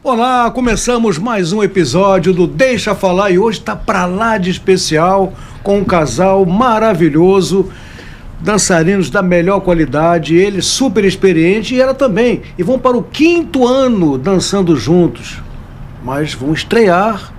Olá, começamos mais um episódio do Deixa Falar e hoje está pra lá de especial com um casal maravilhoso, dançarinos da melhor qualidade, ele super experiente e ela também. E vão para o 5º ano dançando juntos, mas vão estrear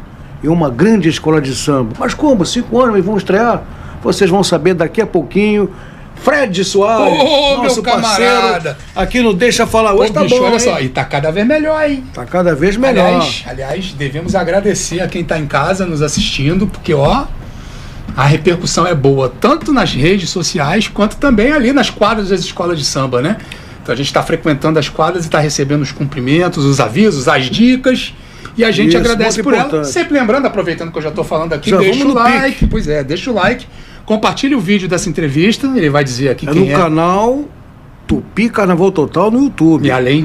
em uma grande escola de samba. Mas como? 5 anos e vão estrear? Vocês vão saber daqui a pouquinho. Fred Soares, nosso meu parceiro, aqui no Deixa Falar hoje. Tá bicho, bom, olha hein? Só, e tá cada vez melhor, hein? Tá cada vez melhor. Aliás, devemos agradecer a quem tá em casa nos assistindo, porque, a repercussão é boa, tanto nas redes sociais, quanto também ali nas quadras das escolas de samba, né? Então a gente está frequentando as quadras e está recebendo os cumprimentos, os avisos, as dicas, e a gente agradece por ela. Sempre lembrando, aproveitando que eu já tô falando aqui, deixa o like. Pique. Pois é, deixa o like. Compartilhe o vídeo dessa entrevista, ele vai dizer aqui quem é. No canal Tupi Carnaval Total no YouTube. E além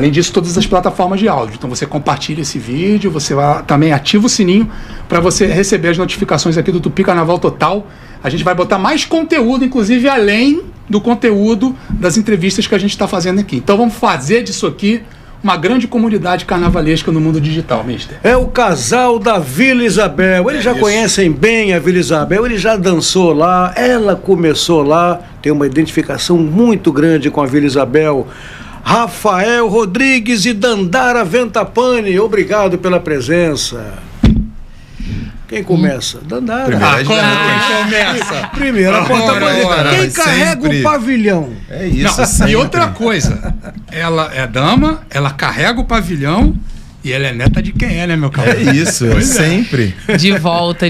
disso, todas as plataformas de áudio. Então você compartilha esse vídeo, você também ativa o sininho para você receber as notificações aqui do Tupi Carnaval Total. A gente vai botar mais conteúdo, inclusive além do conteúdo das entrevistas que a gente está fazendo aqui. Então vamos fazer disso aqui uma grande comunidade carnavalesca no mundo digital, mister. É o casal da Vila Isabel. Eles já conhecem bem a Vila Isabel, ele já dançou lá, ela começou lá, tem uma identificação muito grande com a Vila Isabel. Rafael Rodrigues e Dandara Ventapani, obrigado pela presença. Quem começa? Dandara. Quem começa? Primeira porta-bandeira. Quem carrega o pavilhão? É isso. E outra coisa, ela é dama, ela carrega o pavilhão e ela é neta de quem é, né, meu cara? É isso, sempre. De volta.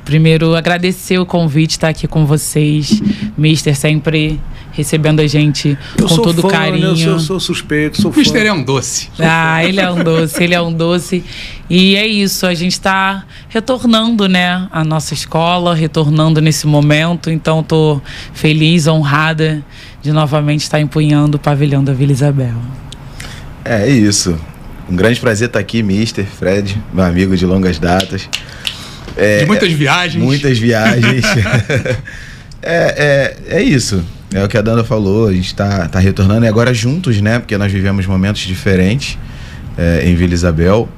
Primeiro, agradecer o convite, estar aqui com vocês. Mister sempre recebendo a gente com todo carinho. Né? Eu sou suspeito, sou fã. Mister é um doce. Ele é um doce. E é isso, a gente está retornando, né, à nossa escola, retornando nesse momento. Então, estou feliz, honrada de novamente estar empunhando o pavilhão da Vila Isabel. É isso. Um grande prazer estar aqui, Mister Fred, meu amigo de longas datas. De muitas viagens. Muitas viagens. É isso. É o que a Danda falou, a gente tá retornando e agora juntos, né? Porque nós vivemos momentos diferentes em Vila Isabel.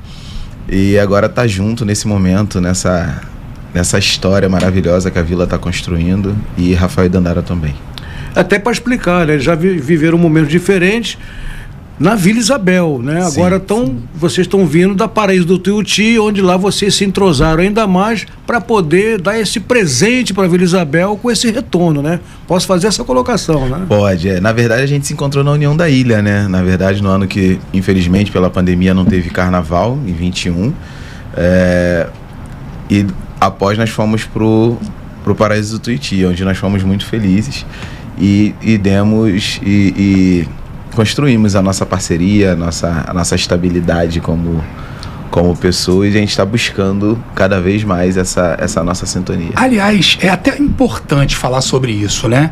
E agora tá junto nesse momento, nessa história maravilhosa que a Vila tá construindo. E Rafael e Dandara também. Até para explicar, né? Eles já viveram momentos diferentes na Vila Isabel, né? Sim, agora vocês estão vindo da Paraíso do Tuiuti, onde lá vocês se entrosaram ainda mais para poder dar esse presente para a Vila Isabel com esse retorno, né? Posso fazer essa colocação, né? Pode, Na verdade, a gente se encontrou na União da Ilha, né? Na verdade, no ano que, infelizmente, pela pandemia não teve carnaval, em 21. E após nós fomos pro Paraíso do Tuiuti, onde nós fomos muito felizes e construímos a nossa parceria, a nossa estabilidade como pessoas, e a gente está buscando cada vez mais essa nossa sintonia. Aliás, é até importante falar sobre isso, né?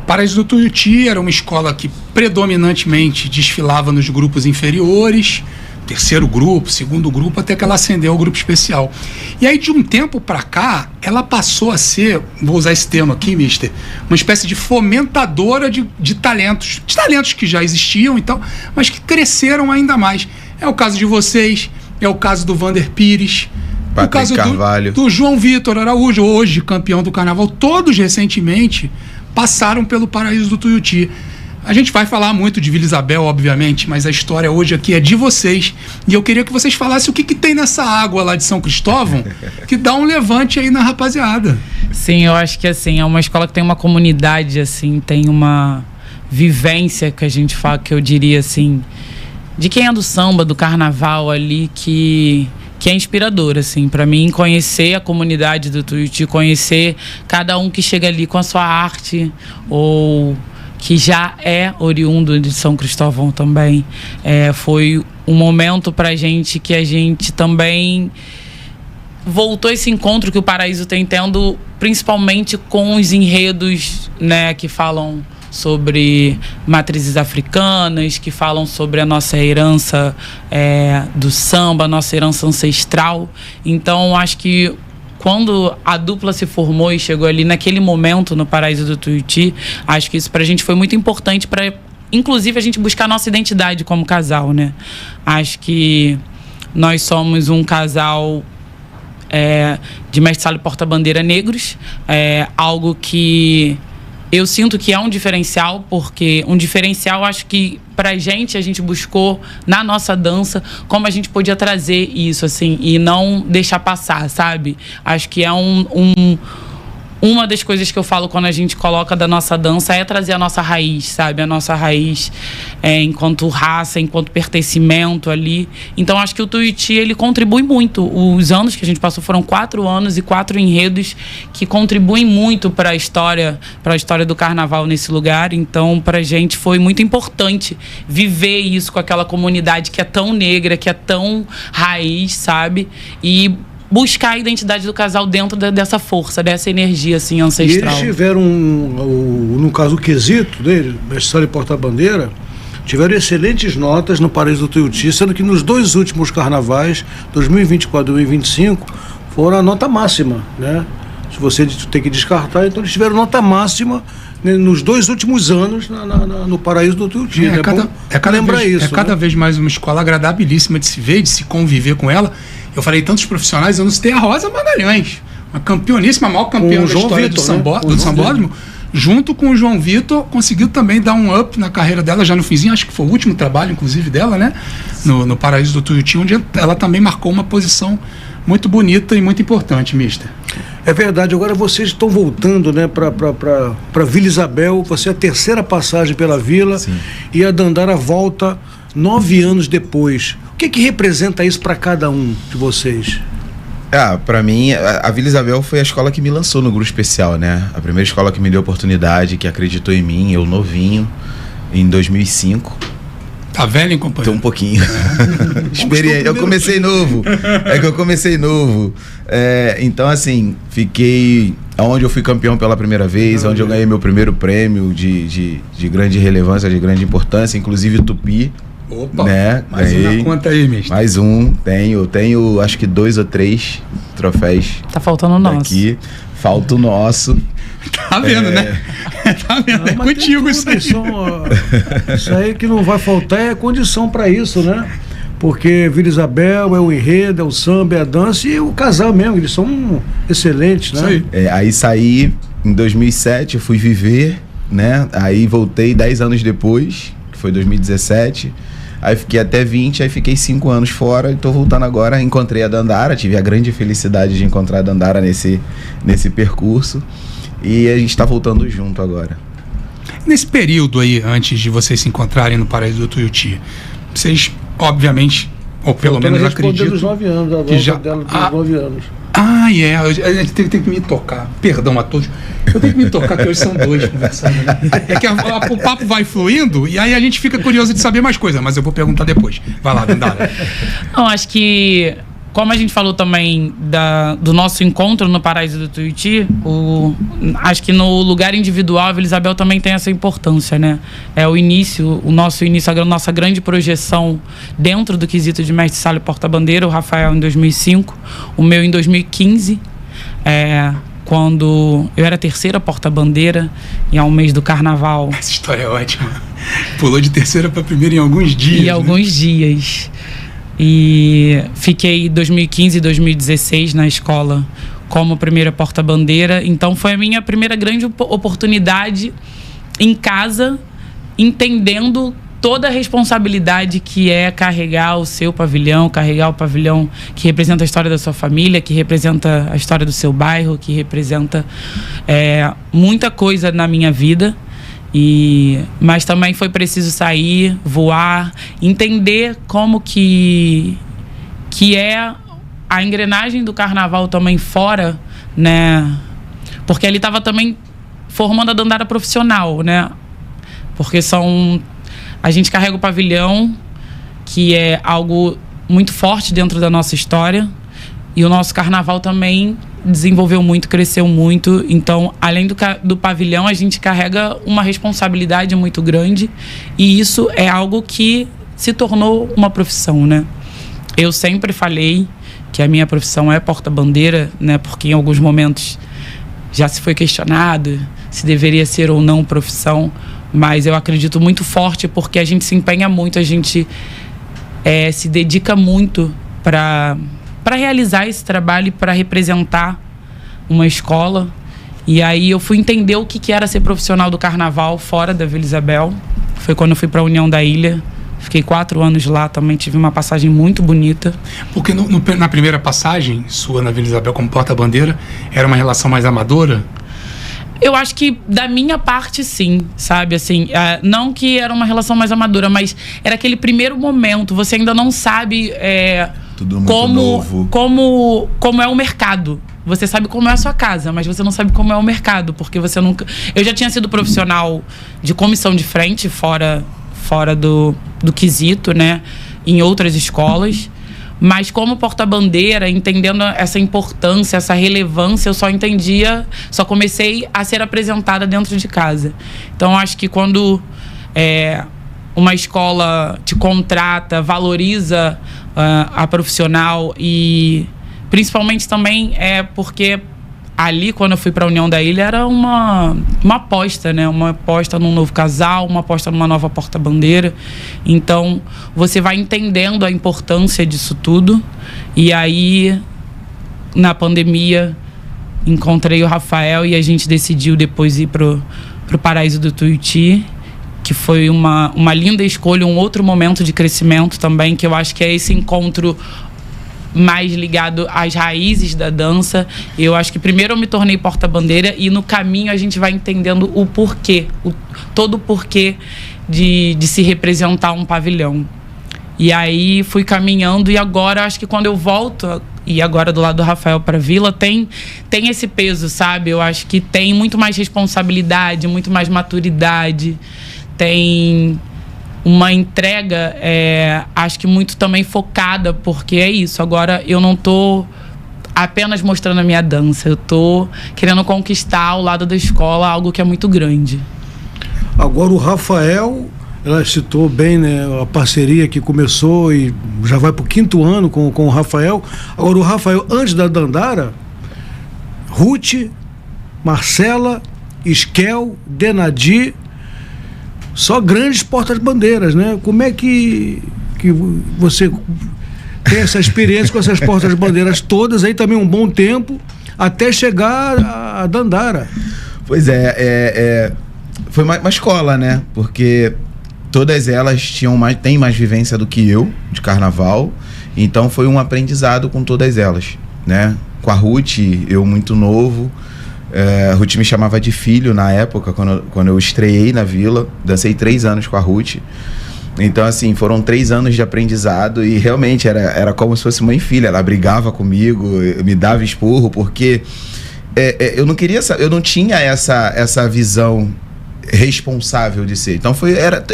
Paraíso do Tuiuti era uma escola que predominantemente desfilava nos grupos inferiores, terceiro grupo, segundo grupo, até que ela ascendeu ao grupo especial. E aí, de um tempo para cá, ela passou a ser, vou usar esse termo aqui, mister, uma espécie de fomentadora de talentos que já existiam e tal, mas que cresceram ainda mais. É o caso de vocês, é o caso do Vander Pires, o caso do João Vitor Araújo, hoje campeão do carnaval. Todos recentemente passaram pelo Paraíso do Tuiuti. A gente vai falar muito de Vila Isabel, obviamente, mas a história hoje aqui é de vocês. E eu queria que vocês falassem o que tem nessa água lá de São Cristóvão que dá um levante aí na rapaziada. Sim, eu acho que assim, é uma escola que tem uma comunidade, assim, tem uma vivência que a gente fala, que eu diria assim, de quem é do samba, do carnaval ali, que é inspirador, assim, para mim, conhecer a comunidade do Tuiuti, conhecer cada um que chega ali com a sua arte, ou que já é oriundo de São Cristóvão também. Foi um momento pra gente que a gente também voltou esse encontro que o Paraíso tem tendo, principalmente com os enredos, né, que falam sobre matrizes africanas, que falam sobre a nossa herança do samba, a nossa herança ancestral. Então, acho que quando a dupla se formou e chegou ali naquele momento no Paraíso do Tuiuti, acho que isso pra gente foi muito importante para inclusive, a gente buscar a nossa identidade como casal, né? Acho que nós somos um casal de mestre sala e porta-bandeira negros, algo que eu sinto que é um diferencial, porque um diferencial, acho que pra gente, a gente buscou na nossa dança como a gente podia trazer isso, assim, e não deixar passar, sabe? Acho que é uma das coisas que eu falo quando a gente coloca da nossa dança é trazer a nossa raiz, sabe? A nossa raiz enquanto raça, enquanto pertencimento ali. Então, acho que o Tuiuti, ele contribui muito. Os anos que a gente passou foram 4 anos e 4 enredos que contribuem muito para a história do carnaval nesse lugar. Então, pra gente foi muito importante viver isso com aquela comunidade que é tão negra, que é tão raiz, sabe? E buscar a identidade do casal dentro dessa força, dessa energia assim, ancestral. E eles tiveram, no caso o quesito dele, mestre sala e porta-bandeira, tiveram excelentes notas no Paraíso do Tuiuti, sendo que nos 2 últimos carnavais, 2024 e 2025, foram a nota máxima, né? Se você tem que descartar, então eles tiveram nota máxima, né, nos 2 últimos anos no Paraíso do Tuiuti. Cada vez mais uma escola agradabilíssima de se ver, de se conviver com ela. Eu falei tantos profissionais, eu não citei a Rosa Magalhães, uma campeoníssima, a maior campeã da história do sambódromo, junto com o João Vitor, conseguiu também dar um up na carreira dela, já no finzinho, acho que foi o último trabalho, inclusive, dela, né? No Paraíso do Tuiuti, onde ela também marcou uma posição muito bonita e muito importante, mister. É verdade, agora vocês estão voltando, né, para Vila Isabel, você é a 3ª passagem pela Vila. Sim. E a Dandara volta 9 anos depois. O que representa isso para cada um de vocês? Para mim, a Vila Isabel foi a escola que me lançou no grupo especial, né? A primeira escola que me deu oportunidade, que acreditou em mim, eu novinho, em 2005. Tá velho, hein, companheiro? Tô um pouquinho. Experiente. Eu comecei novo. Então, assim, fiquei onde eu fui campeão pela primeira vez, onde eu ganhei meu primeiro prêmio de grande relevância, de grande importância, inclusive Tupi. Opa, né? Mais um na conta aí, mister. Mais um, tenho acho que 2 ou 3 troféus. Tá faltando o nosso. Aqui, falta o nosso. Tá vendo, né? Tá vendo, não, é contigo isso aí. Isso aí que não vai faltar é condição para isso, né? Porque Vila Isabel é o enredo, é o samba, é a dança e o casal mesmo, eles são excelentes, né? Isso aí. Aí saí em 2007, fui viver, né? Aí voltei 10 anos depois, que foi 2017. Aí fiquei até 20, aí fiquei 5 anos fora e tô voltando agora. Encontrei a Dandara, tive a grande felicidade de encontrar a Dandara nesse percurso. E a gente tá voltando junto agora. Nesse período aí, antes de vocês se encontrarem no Paraíso do Tuiuti, vocês, obviamente, ou pelo menos acreditam... dos 9 anos, a volta dela dos 9 anos. A gente tem que me tocar. Perdão a todos. Eu tenho que me tocar, que hoje são 2 conversando. É que o papo vai fluindo e aí a gente fica curioso de saber mais coisas, mas eu vou perguntar depois. Vai lá, Dandara. Não, acho que, como a gente falou também do nosso encontro no Paraíso do Tuiuti, acho que no lugar individual, a Vila Isabel também tem essa importância, né? É o nosso início, a nossa grande projeção dentro do quesito de mestre sala e porta-bandeira, o Rafael em 2005, o meu em 2015, quando eu era 3ª porta-bandeira e ao mês do carnaval. Essa história é ótima. Pulou de 3ª para 1ª em alguns dias. Em alguns dias. E fiquei 2015 e 2016 na escola como 1ª porta-bandeira. Então foi a minha primeira grande oportunidade em casa, entendendo toda a responsabilidade que é carregar o seu pavilhão, carregar o pavilhão que representa a história da sua família, que representa a história do seu bairro, que representa muita coisa na minha vida. Mas também foi preciso sair, voar, entender como que é a engrenagem do carnaval também fora, né? Porque ele estava também formando a Dandara profissional, né? Porque a gente carrega o pavilhão, que é algo muito forte dentro da nossa história, e o nosso carnaval também desenvolveu muito, cresceu muito. Então, além do pavilhão, a gente carrega uma responsabilidade muito grande, e isso é algo que se tornou uma profissão, né? Eu sempre falei que a minha profissão é porta-bandeira, né? Porque em alguns momentos já se foi questionado se deveria ser ou não profissão, Mas eu acredito muito forte porque a gente se empenha muito, a gente se dedica muito para realizar esse trabalho e para representar uma escola. E aí eu fui entender o que era ser profissional do carnaval fora da Vila Isabel. Foi quando eu fui para a União da Ilha. Fiquei 4 anos lá, também tive uma passagem muito bonita. Porque na primeira passagem sua na Vila Isabel como porta-bandeira, era uma relação mais amadora? Eu acho que da minha parte, sim, sabe? Assim, não que era uma relação mais amadora, mas era aquele primeiro momento. Você ainda não sabe tudo muito novo. Como é o mercado. Você sabe como é a sua casa, mas você não sabe como é o mercado, porque você nunca... Eu já tinha sido profissional de comissão de frente, fora do quesito, né? Em outras escolas. Mas como porta-bandeira, entendendo essa importância, essa relevância, eu só comecei a ser apresentada dentro de casa. Então, acho que quando uma escola te contrata, valoriza a profissional e principalmente também porque ali, quando eu fui para a União da Ilha, era uma aposta, né? Uma aposta num novo casal, uma aposta numa nova porta-bandeira. Então, você vai entendendo a importância disso tudo. E aí, na pandemia, encontrei o Rafael e a gente decidiu depois ir pro Paraíso do Tuiuti, que foi uma linda escolha, um outro momento de crescimento também, que eu acho que é esse encontro mais ligado às raízes da dança. Eu acho que primeiro eu me tornei porta-bandeira e no caminho a gente vai entendendo o porquê, todo o porquê de se representar um pavilhão. E aí fui caminhando e agora acho que quando eu volto, e agora do lado do Rafael para a Vila, tem esse peso, sabe? Eu acho que tem muito mais responsabilidade, muito mais maturidade, tem uma entrega, acho que muito também focada, porque é isso. Agora eu não tô apenas mostrando a minha dança, eu tô querendo conquistar ao lado da escola algo que é muito grande. Agora o Rafael, ela citou bem, né, a parceria que começou e já vai pro 5º ano com o Rafael. Agora o Rafael, antes da Dandara, Ruth, Marcela, Esquel, Denadi, só grandes portas-bandeiras, né? Como é que você tem essa experiência com essas portas-bandeiras todas aí também um bom tempo até chegar a Dandara? Pois foi uma escola, né? Porque todas elas têm mais vivência do que eu de carnaval, então foi um aprendizado com todas elas, né? Com a Ruth, eu muito novo. A Ruth me chamava de filho na época, quando eu estreiei na Vila. Dancei 3 anos com a Ruth. Então, assim, foram 3 anos de aprendizado e realmente era como se fosse mãe e filha. Ela brigava comigo, me dava esporro, porque eu não queria, eu não tinha essa visão responsável de ser. Então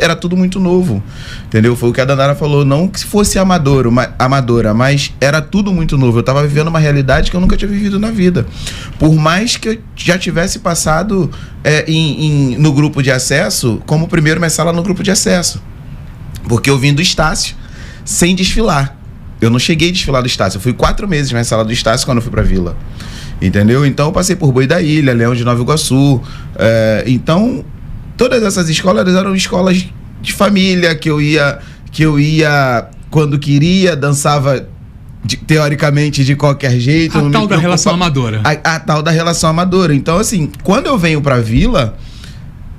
era tudo muito novo, entendeu? Foi o que a Dandara falou, não que fosse amadora, mas era tudo muito novo. Eu tava vivendo uma realidade que eu nunca tinha vivido na vida. Por mais que eu já tivesse passado no grupo de acesso, como primeiro mestre no grupo de acesso. Porque eu vim do Estácio sem desfilar. Eu não cheguei a desfilar do Estácio. Eu fui 4 meses na sala do Estácio quando eu fui pra Vila. Entendeu? Então eu passei por Boi da Ilha, Leão de Nova Iguaçu. Então todas essas escolas eram escolas de família que eu ia quando queria, dançava teoricamente de qualquer jeito. A tal da relação amadora. A tal da relação amadora. Então, assim, quando eu venho pra Vila,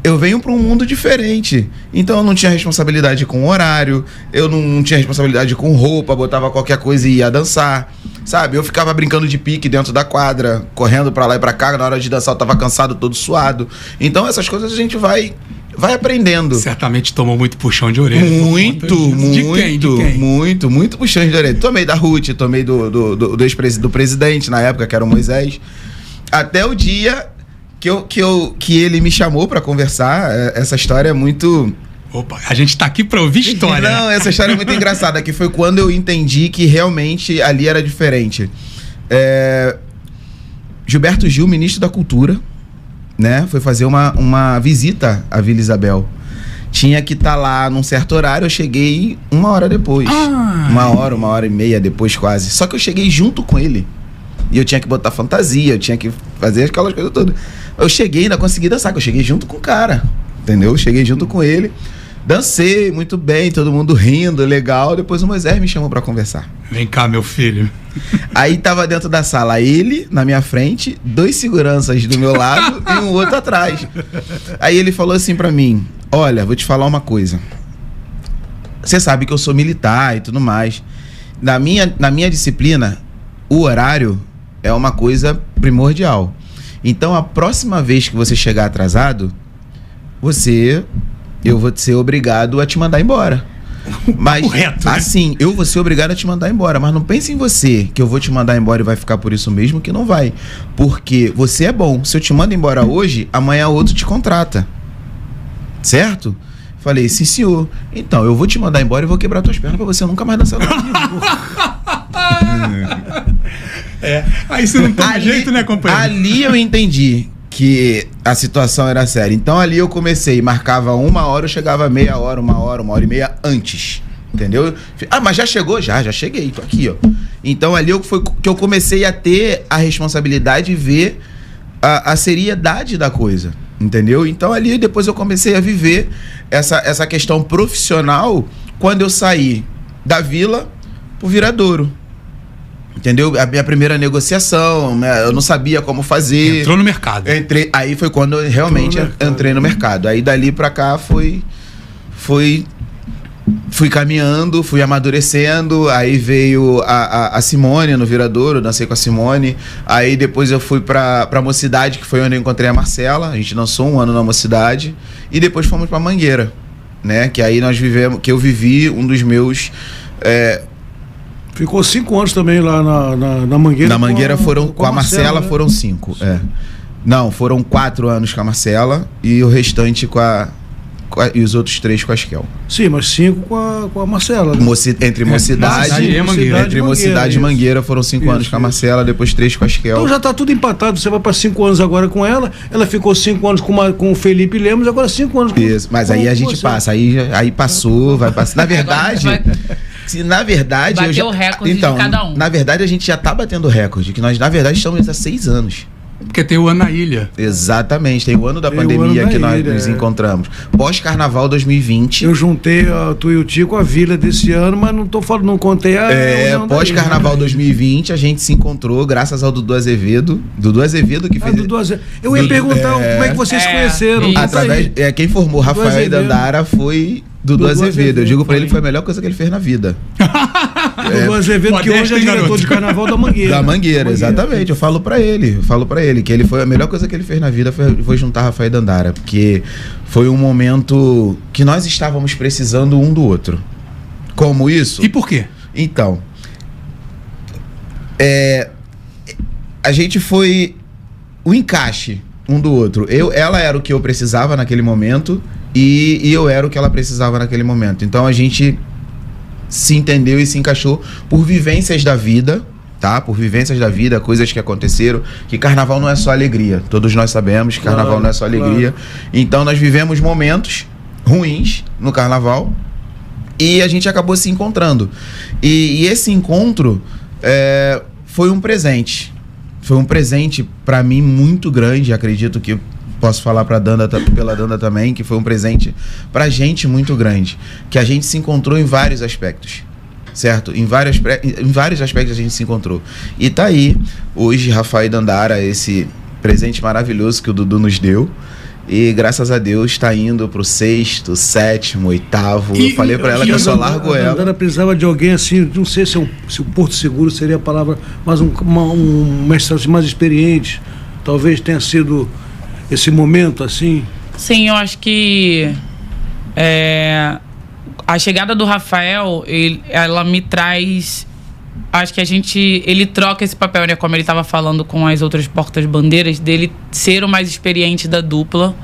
eu venho para um mundo diferente. Então eu não tinha responsabilidade com horário, eu não tinha responsabilidade com roupa, botava qualquer coisa e ia dançar, sabe? Eu ficava brincando de pique dentro da quadra, correndo para lá e para cá, na hora de dançar eu tava cansado, todo suado. Então essas coisas a gente vai aprendendo. Certamente tomou muito puxão de orelha. Muito puxão de orelha. Tomei da Ruth, tomei do presidente na época, que era o Moisés. Até o dia que ele me chamou pra conversar. Essa história é muito... Opa, a gente tá aqui pra ouvir história. Não, essa história é muito engraçada, que foi quando eu entendi que realmente ali era diferente. Gilberto Gil, ministro da Cultura, né, foi fazer uma visita à Vila Isabel. Tinha que estar lá num certo horário, eu cheguei 1 hora depois. 1 hora e meia depois quase. Só que eu cheguei junto com ele. E eu tinha que botar fantasia, eu tinha que fazer aquelas coisas todas. Eu cheguei, ainda consegui dançar, que eu cheguei junto com o cara. entendeu? Cheguei junto com ele, dancei muito bem, todo mundo rindo, legal. Depois o Moisés me chamou pra conversar. Vem cá, meu filho. Aí tava dentro da sala ele na minha frente, 2 seguranças do meu lado e um outro atrás. Aí ele falou assim pra mim: olha, vou te falar uma coisa. Você sabe que eu sou militar e tudo mais. Na minha disciplina, o horário é uma coisa primordial. Então, a próxima vez que você chegar atrasado, eu vou ser obrigado a te mandar embora. Mas, correto, né? assim, eu vou ser obrigado a te mandar embora. Mas não pense em você, que eu vou te mandar embora e vai ficar por isso mesmo, que não vai. Porque você é bom. Se eu te mando embora hoje, amanhã outro te contrata. Certo? Falei, sim, senhor. Então, eu vou te mandar embora e vou quebrar tuas pernas pra você nunca mais dançar comigo. Aí você não toma jeito, né, companheiro? Ali eu entendi que a situação era séria. Então ali eu comecei, marcava 1 hora, eu chegava meia hora, 1 hora e meia antes. Entendeu? Ah, mas já chegou? Já cheguei, tô aqui, ó. Então ali foi que eu comecei a ter a responsabilidade de ver a seriedade da coisa. Entendeu? Então ali depois eu comecei a viver essa questão profissional quando eu saí da Vila pro Viradouro. Entendeu? A minha primeira negociação, eu não sabia como fazer. Entrou no mercado. Aí foi quando eu realmente entrei no mercado. Aí dali pra cá fui caminhando, fui amadurecendo. Aí veio a Simone no Viradouro, dancei com a Simone. Aí depois eu fui pra Mocidade, que foi onde eu encontrei a Marcela. A gente dançou 1 ano na Mocidade. E depois fomos pra Mangueira, né? Que aí que eu vivi um dos meus... Ficou 5 anos também lá na Mangueira. Na Mangueira com a Marcela, né? Foram 5. Não, foram 4 anos com a Marcela e o restante e os outros 3 com a Esquel. Sim, mas 5 com a Marcela. Né? Entre Mocidade e Mangueira. Entre Mocidade e Mangueira foram 5 anos com a Marcela, depois 3 com a Esquel. Então já tá tudo empatado. Você vai para 5 anos agora com ela. Ela ficou 5 anos com o Felipe Lemos, agora 5 anos com isso. Mas aí a gente passa. Aí passou, vai passar. Na verdade. Na verdade, bateu o recorde de cada um. Na verdade, a gente já tá batendo recorde, que nós, na verdade, estamos há 6 anos. Porque tem o ano na ilha. Exatamente, tem o ano da pandemia que nós nos encontramos. Pós-carnaval 2020. Eu juntei a Tuiuti com a Vila desse ano, mas não tô falando, não contei a. Pós-carnaval 2020, a gente se encontrou graças ao Dudu Azevedo. Dudu Azevedo que fez. Eu ia perguntar como é que vocês se conheceram. Através, quem formou Rafael e Dandara foi Dudu Azevedo. Eu digo pra ele que foi a melhor coisa que ele fez na vida. Dudu Azevedo, que hoje é diretor de carnaval da Mangueira. Da Mangueira, exatamente. Eu falo pra ele que ele foi a melhor coisa que ele fez na vida foi juntar Rafael e Dandara, porque foi um momento que nós estávamos precisando um do outro. Como isso? E por quê? Então, a gente foi o encaixe um do outro. Ela era o que eu precisava naquele momento e eu era o que ela precisava naquele momento. Então a gente se entendeu e se encaixou por vivências da vida, tá? Por vivências da vida, coisas que aconteceram, que carnaval não é só alegria. Todos nós sabemos que carnaval não é só alegria. Claro. Então nós vivemos momentos ruins no carnaval e a gente acabou se encontrando. E esse encontro foi um presente. Foi um presente para mim muito grande, acredito que posso falar pela Danda também, que foi um presente pra gente muito grande, que a gente se encontrou em vários aspectos, certo? Em vários aspectos a gente se encontrou. E tá aí, hoje, Rafael e Dandara, esse presente maravilhoso que o Dudu nos deu, e graças a Deus tá indo pro 6º, 7º, 8º. Eu falei pra ela que eu só largo ela. A Dandara precisava de alguém assim, não sei se o Porto Seguro seria a palavra, mas um mestre assim, mais experiente. Talvez tenha sido esse momento assim. Sim, eu acho que a chegada do Rafael, ela me traz... Acho que ele troca esse papel, né? Como ele estava falando com as outras portas-bandeiras, dele ser o mais experiente da dupla,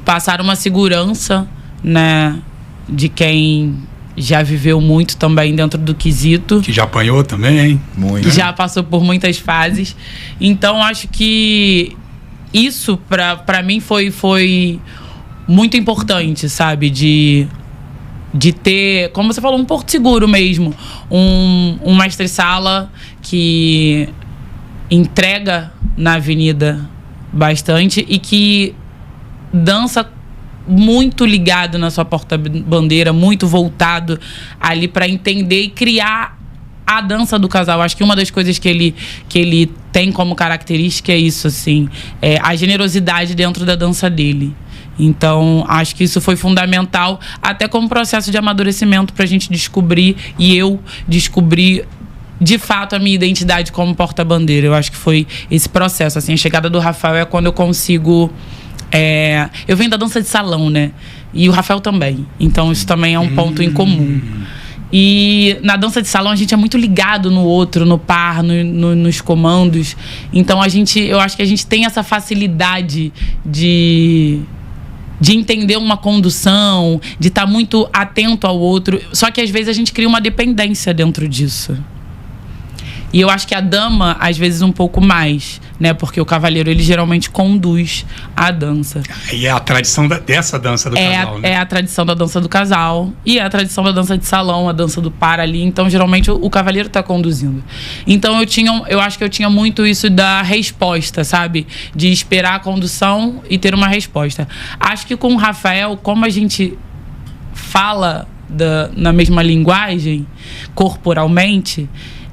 passar uma segurança, né? De quem já viveu muito também dentro do quesito. Que já apanhou também, hein? Muito. Que já passou por muitas fases. Então, acho que isso, pra mim, foi muito importante, sabe? De ter, como você falou, um porto seguro mesmo. Um mestre-sala que entrega na avenida bastante e que dança muito ligado na sua porta-bandeira, muito voltado ali para entender e criar a dança do casal. Acho que uma das coisas que ele tem como característica é isso, assim, a generosidade dentro da dança dele. Então, acho que isso foi fundamental, até como processo de amadurecimento para a gente descobrir, e eu descobri de fato a minha identidade como porta-bandeira. Eu acho que foi esse processo, assim, a chegada do Rafael é quando eu consigo... eu venho da dança de salão, né? E o Rafael também. Então, isso também é um ponto em comum. E na dança de salão a gente é muito ligado no outro, no par, nos comandos. Então eu acho que a gente tem essa facilidade de entender uma condução, de estar muito atento ao outro. Só que às vezes a gente cria uma dependência dentro disso. E eu acho que a dama, às vezes, um pouco mais, né? Porque o cavalheiro, ele geralmente conduz a dança. E é a tradição dessa dança do casal, né? É a tradição da dança do casal e é a tradição da dança de salão, a dança do par ali. Então, geralmente, o cavalheiro está conduzindo. Então, eu acho que eu tinha muito isso da resposta, sabe? De esperar a condução e ter uma resposta. Acho que com o Rafael, como a gente fala na mesma linguagem, corporalmente...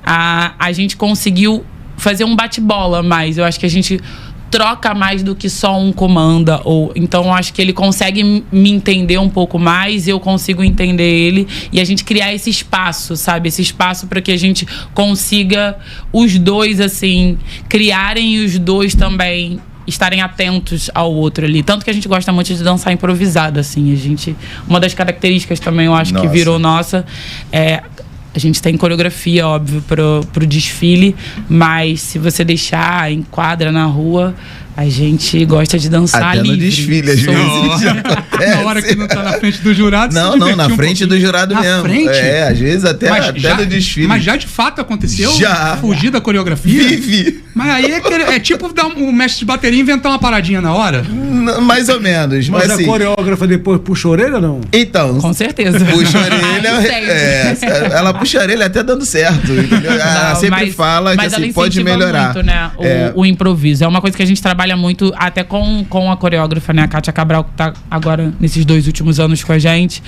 A gente conseguiu fazer um bate-bola mais. Eu acho que a gente troca mais do que só um comanda. Então, eu acho que ele consegue me entender um pouco mais, eu consigo entender ele. E a gente criar esse espaço, sabe? Esse espaço para que a gente consiga os dois, assim, criarem e os dois também estarem atentos ao outro ali. Tanto que a gente gosta muito de dançar improvisado, assim. Uma das características também, eu acho que virou nossa... A gente tem coreografia, óbvio, pro desfile, mas se você deixar em quadra na rua, a gente gosta de dançar até livre. No desfile, às vezes. Na hora que não tá na frente do jurado. Não, na frente do jurado mesmo. Frente? Às vezes até no desfile. Mas já de fato aconteceu? Já. Fugir da coreografia? Vive. Mas aí é tipo dar um mestre de bateria inventar uma paradinha na hora? Mais ou menos. Mas assim, a coreógrafa depois puxa a orelha ou não? Então. Com certeza. Puxa a orelha. Ela puxa a orelha até dando certo. Ela sempre fala que assim, pode melhorar. Muito, né, o improviso. É uma coisa que a gente trabalha muito, até com a coreógrafa, né? A Kátia Cabral, que tá agora nesses 2 últimos anos com a gente.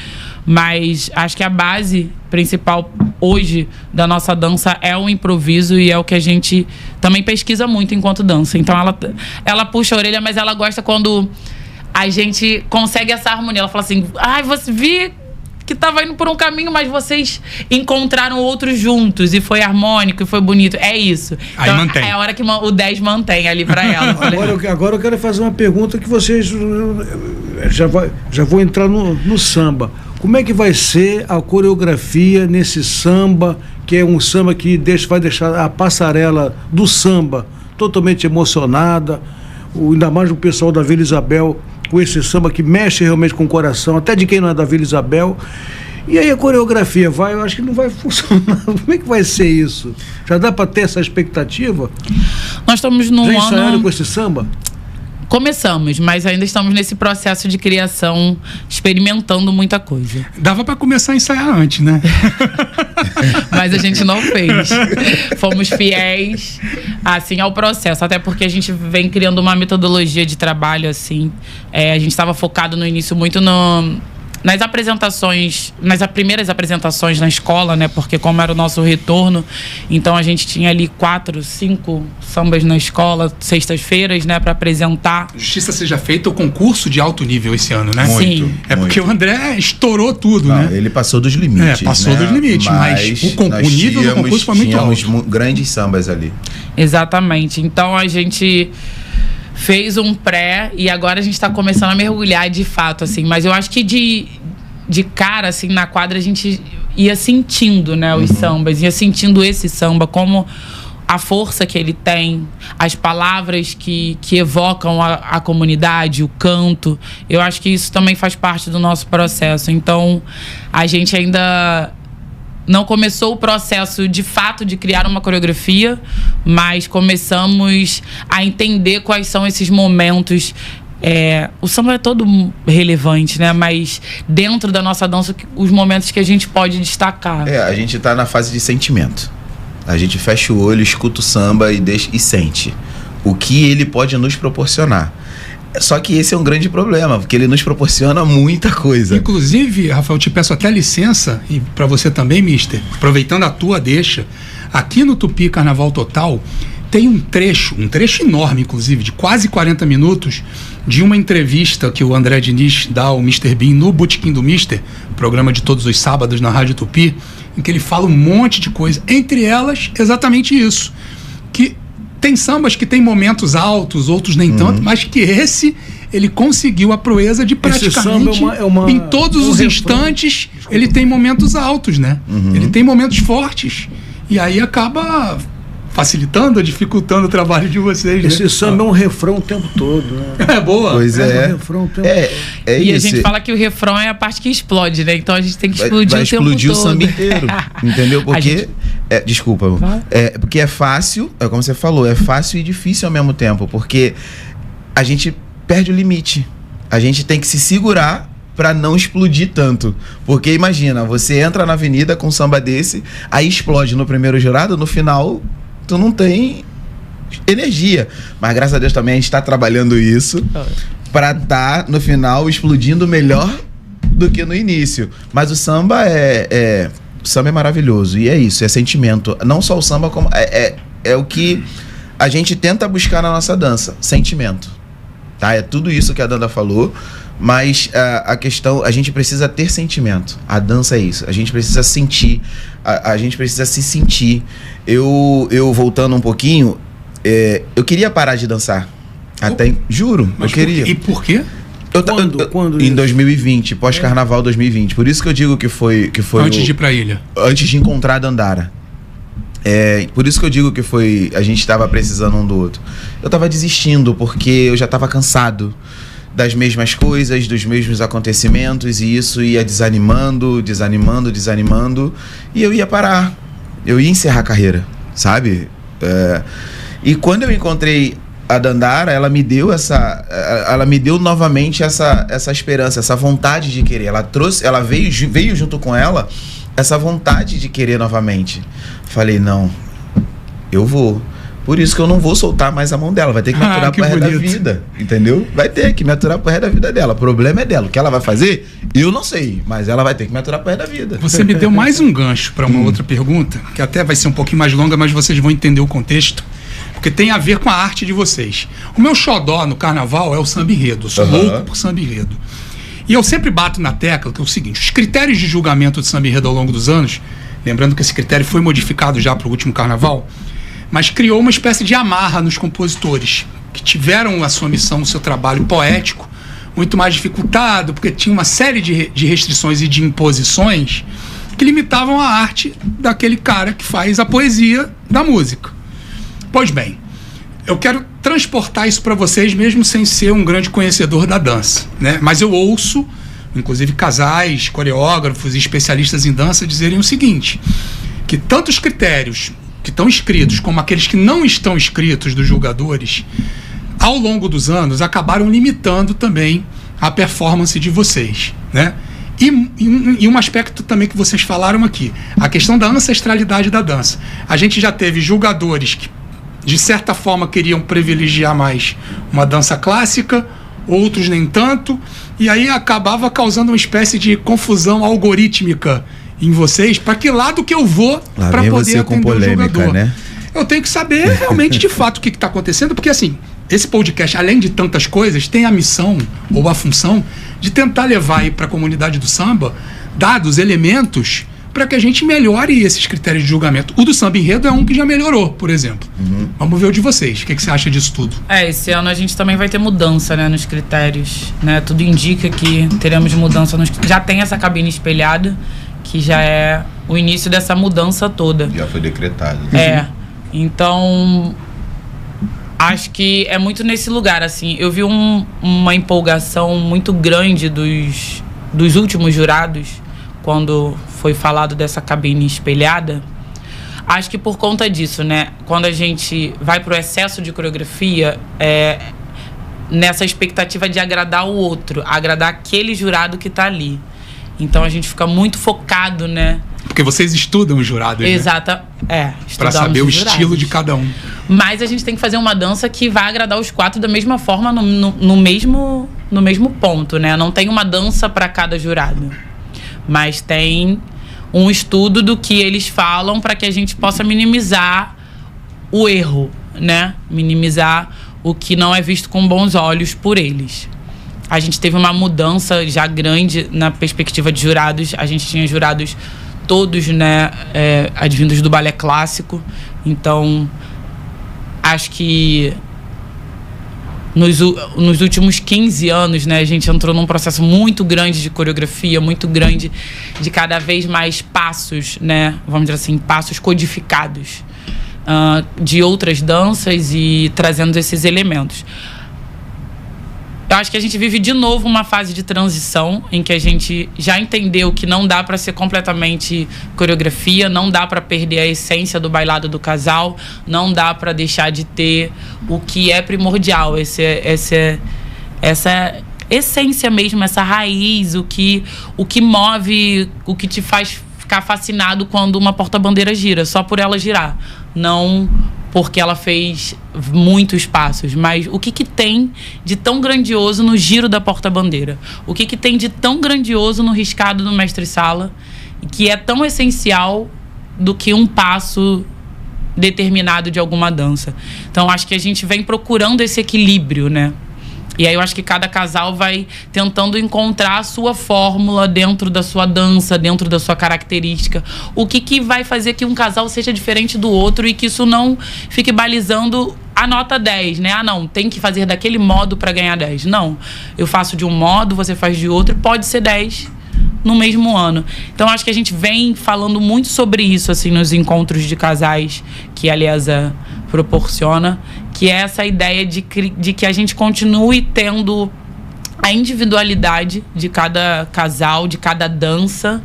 Mas acho que a base principal hoje da nossa dança é o improviso e é o que a gente também pesquisa muito enquanto dança. Então ela puxa a orelha, mas ela gosta quando a gente consegue essa harmonia. Ela fala assim, você vi que tava indo por um caminho, mas vocês encontraram outros juntos e foi harmônico e foi bonito. É isso. Aí então, mantém. É a hora que o 10 mantém ali pra ela. Agora eu quero fazer uma pergunta que vocês já vou entrar no samba. Como é que vai ser a coreografia nesse samba, que é um samba que vai deixar a passarela do samba totalmente emocionada, ainda mais o pessoal da Vila Isabel, com esse samba que mexe realmente com o coração, até de quem não é da Vila Isabel. E aí a coreografia eu acho que não vai funcionar. Como é que vai ser isso? Já dá para ter essa expectativa? Nós estamos num ano... Já ensaiaram com esse samba? Começamos, mas ainda estamos nesse processo de criação, experimentando muita coisa. Dava para começar a ensaiar antes, né? Mas a gente não fez. Fomos fiéis, assim, ao processo. Até porque a gente vem criando uma metodologia de trabalho, assim. A gente estava focado no início muito nas apresentações, nas primeiras apresentações na escola, né? Porque como era o nosso retorno, então a gente tinha ali 4, 5 sambas na escola, sextas-feiras, né? Para apresentar. Justiça seja feita, o concurso de alto nível esse ano, né? Sim. Porque o André estourou tudo, né? Ele passou dos limites. Passou dos limites, mas o nível do concurso foi muito alto. Tínhamos grandes sambas ali. Exatamente. Então a gente fez um pré e agora a gente está começando a mergulhar de fato, assim. Mas eu acho que de cara, assim, na quadra a gente ia sentindo, né, os sambas, ia sentindo esse samba, como a força que ele tem, as palavras que evocam a comunidade, o canto. Eu acho que isso também faz parte do nosso processo. Então, a gente ainda não começou o processo, de fato, de criar uma coreografia, mas começamos a entender quais são esses momentos. O samba é todo relevante, né? Mas dentro da nossa dança, os momentos que a gente pode destacar. A gente tá na fase de sentimento. A gente fecha o olho, escuta o samba e sente o que ele pode nos proporcionar. Só que esse é um grande problema, porque ele nos proporciona muita coisa. Inclusive, Rafael, te peço até licença, e para você também, mister, aproveitando a tua deixa, aqui no Tupi Carnaval Total, tem um trecho enorme, inclusive, de quase 40 minutos, de uma entrevista que o André Diniz dá ao Mr. Bean no Botequim do Mister, programa de todos os sábados na Rádio Tupi, em que ele fala um monte de coisa, entre elas, exatamente isso, que tem sambas que tem momentos altos, outros nem tanto, mas que ele conseguiu a proeza de praticamente, em todos os instantes, ele tem momentos altos, né? Ele tem momentos fortes, e aí acaba facilitando, dificultando o trabalho de vocês. Esse samba é um refrão o tempo todo, né? É boa. Pois é. Um refrão o tempo todo. E a gente fala que o refrão é a parte que explode, né? Então a gente tem que explodir vai o tempo todo. Explodir o samba inteiro, entendeu? Porque desculpa, porque é fácil, é como você falou, é fácil e difícil ao mesmo tempo, porque a gente perde o limite. A gente tem que se segurar para não explodir tanto. Porque imagina, você entra na avenida com um samba desse, aí explode no primeiro jurado, no final tu não tem energia. Mas graças a Deus também a gente está trabalhando isso para estar no final explodindo melhor do que no início. Mas o samba o samba é maravilhoso, e é isso, é sentimento. Não só o samba, como é o que a gente tenta buscar na nossa dança, sentimento, tá? É tudo isso que a Danda falou, mas a questão, a gente precisa ter sentimento. A dança é isso, a gente precisa sentir, a gente precisa se sentir. Eu voltando um pouquinho, eu queria parar de dançar, juro, mas eu queria. E por quê? Quando em 2020, pós-carnaval 2020. Por isso que eu digo que foi antes de ir pra ilha. Antes de encontrar a Dandara. Por isso que eu digo que a gente estava precisando um do outro. Eu estava desistindo porque eu já estava cansado das mesmas coisas, dos mesmos acontecimentos, e isso ia desanimando, e eu ia parar. Eu ia encerrar a carreira, sabe? E quando eu encontrei a Dandara, ela me deu novamente essa esperança, essa vontade de querer. Ela veio junto com ela essa vontade de querer novamente. Falei, não, eu vou. Por isso que eu não vou soltar mais a mão dela. Vai ter que me aturar pro resto da vida, entendeu? Vai ter que me aturar pro resto da vida dela. O problema é dela. O que ela vai fazer, eu não sei, mas ela vai ter que me aturar pro resto da vida. Você me deu mais um gancho para uma outra pergunta, que até vai ser um pouquinho mais longa, mas vocês vão entender o contexto, porque tem a ver com a arte de vocês. O meu xodó no carnaval é o samba enredo. Eu sou louco por samba enredo. E eu sempre bato na tecla que é o seguinte: os critérios de julgamento de samba enredo ao longo dos anos, lembrando que esse critério foi modificado já para o último carnaval, mas criou uma espécie de amarra nos compositores, que tiveram a sua missão, o seu trabalho poético, muito mais dificultado, porque tinha uma série de restrições e de imposições que limitavam a arte daquele cara que faz a poesia da música. Pois bem, eu quero transportar isso para vocês, mesmo sem ser um grande conhecedor da dança, né? Mas eu ouço, inclusive, casais, coreógrafos e especialistas em dança dizerem o seguinte, que tanto os critérios que estão escritos como aqueles que não estão escritos dos julgadores, ao longo dos anos, acabaram limitando também a performance de vocês, né? E um aspecto também que vocês falaram aqui, a questão da ancestralidade da dança. A gente já teve julgadores que, de certa forma, queriam privilegiar mais uma dança clássica, outros nem tanto, e aí acabava causando uma espécie de confusão algorítmica em vocês, para que lado que eu vou para poder atender o jogador. Né? Eu tenho que saber realmente de fato o que está acontecendo, porque assim, esse podcast, além de tantas coisas, tem a missão ou a função de tentar levar aí para a comunidade do samba dados, elementos, para que a gente melhore esses critérios de julgamento. O do samba enredo é um que já melhorou, por exemplo. Vamos ver o de vocês. O que você acha disso tudo? Esse ano a gente também vai ter mudança, né, nos critérios, né? Tudo indica que teremos mudança já tem essa cabine espelhada, que já é o início dessa mudança toda. Já foi decretado. Então, acho que é muito nesse lugar, assim. Eu vi uma empolgação muito grande dos últimos jurados, quando foi falado dessa cabine espelhada. Acho que por conta disso, né? Quando a gente vai pro excesso de coreografia, nessa expectativa de agradar o outro, agradar aquele jurado que tá ali. Então a gente fica muito focado, né? Porque vocês estudam os jurados, Exato, né? Para saber o estilo de cada um. Mas a gente tem que fazer uma dança que vai agradar os 4 da mesma forma, no mesmo ponto, né? Não tem uma dança para cada jurado, mas tem um estudo do que eles falam para que a gente possa minimizar o erro, né? Minimizar o que não é visto com bons olhos por eles. A gente teve uma mudança já grande na perspectiva de jurados. A gente tinha jurados todos, né, advindos do balé clássico. Então, acho que nos últimos 15 anos, né, a gente entrou num processo muito grande de coreografia, muito grande de cada vez mais passos, né, vamos dizer assim, passos codificados de outras danças e trazendo esses elementos. Eu acho que a gente vive de novo uma fase de transição em que a gente já entendeu que não dá para ser completamente coreografia, não dá para perder a essência do bailado do casal, não dá para deixar de ter o que é primordial, essa essência mesmo, essa raiz, o que move, o que te faz ficar fascinado quando uma porta-bandeira gira, só por ela girar, não porque ela fez muitos passos, mas o que tem de tão grandioso no giro da porta-bandeira? O que tem de tão grandioso no riscado do mestre-sala, que é tão essencial do que um passo determinado de alguma dança? Então, acho que a gente vem procurando esse equilíbrio, né? E aí eu acho que cada casal vai tentando encontrar a sua fórmula dentro da sua dança, dentro da sua característica. O que vai fazer que um casal seja diferente do outro e que isso não fique balizando a nota 10, né? Ah, não, tem que fazer daquele modo para ganhar 10. Não, eu faço de um modo, você faz de outro, pode ser 10 no mesmo ano. Então, acho que a gente vem falando muito sobre isso, assim, nos encontros de casais que a Aliesa proporciona, que é essa ideia de que a gente continue tendo a individualidade de cada casal, de cada dança,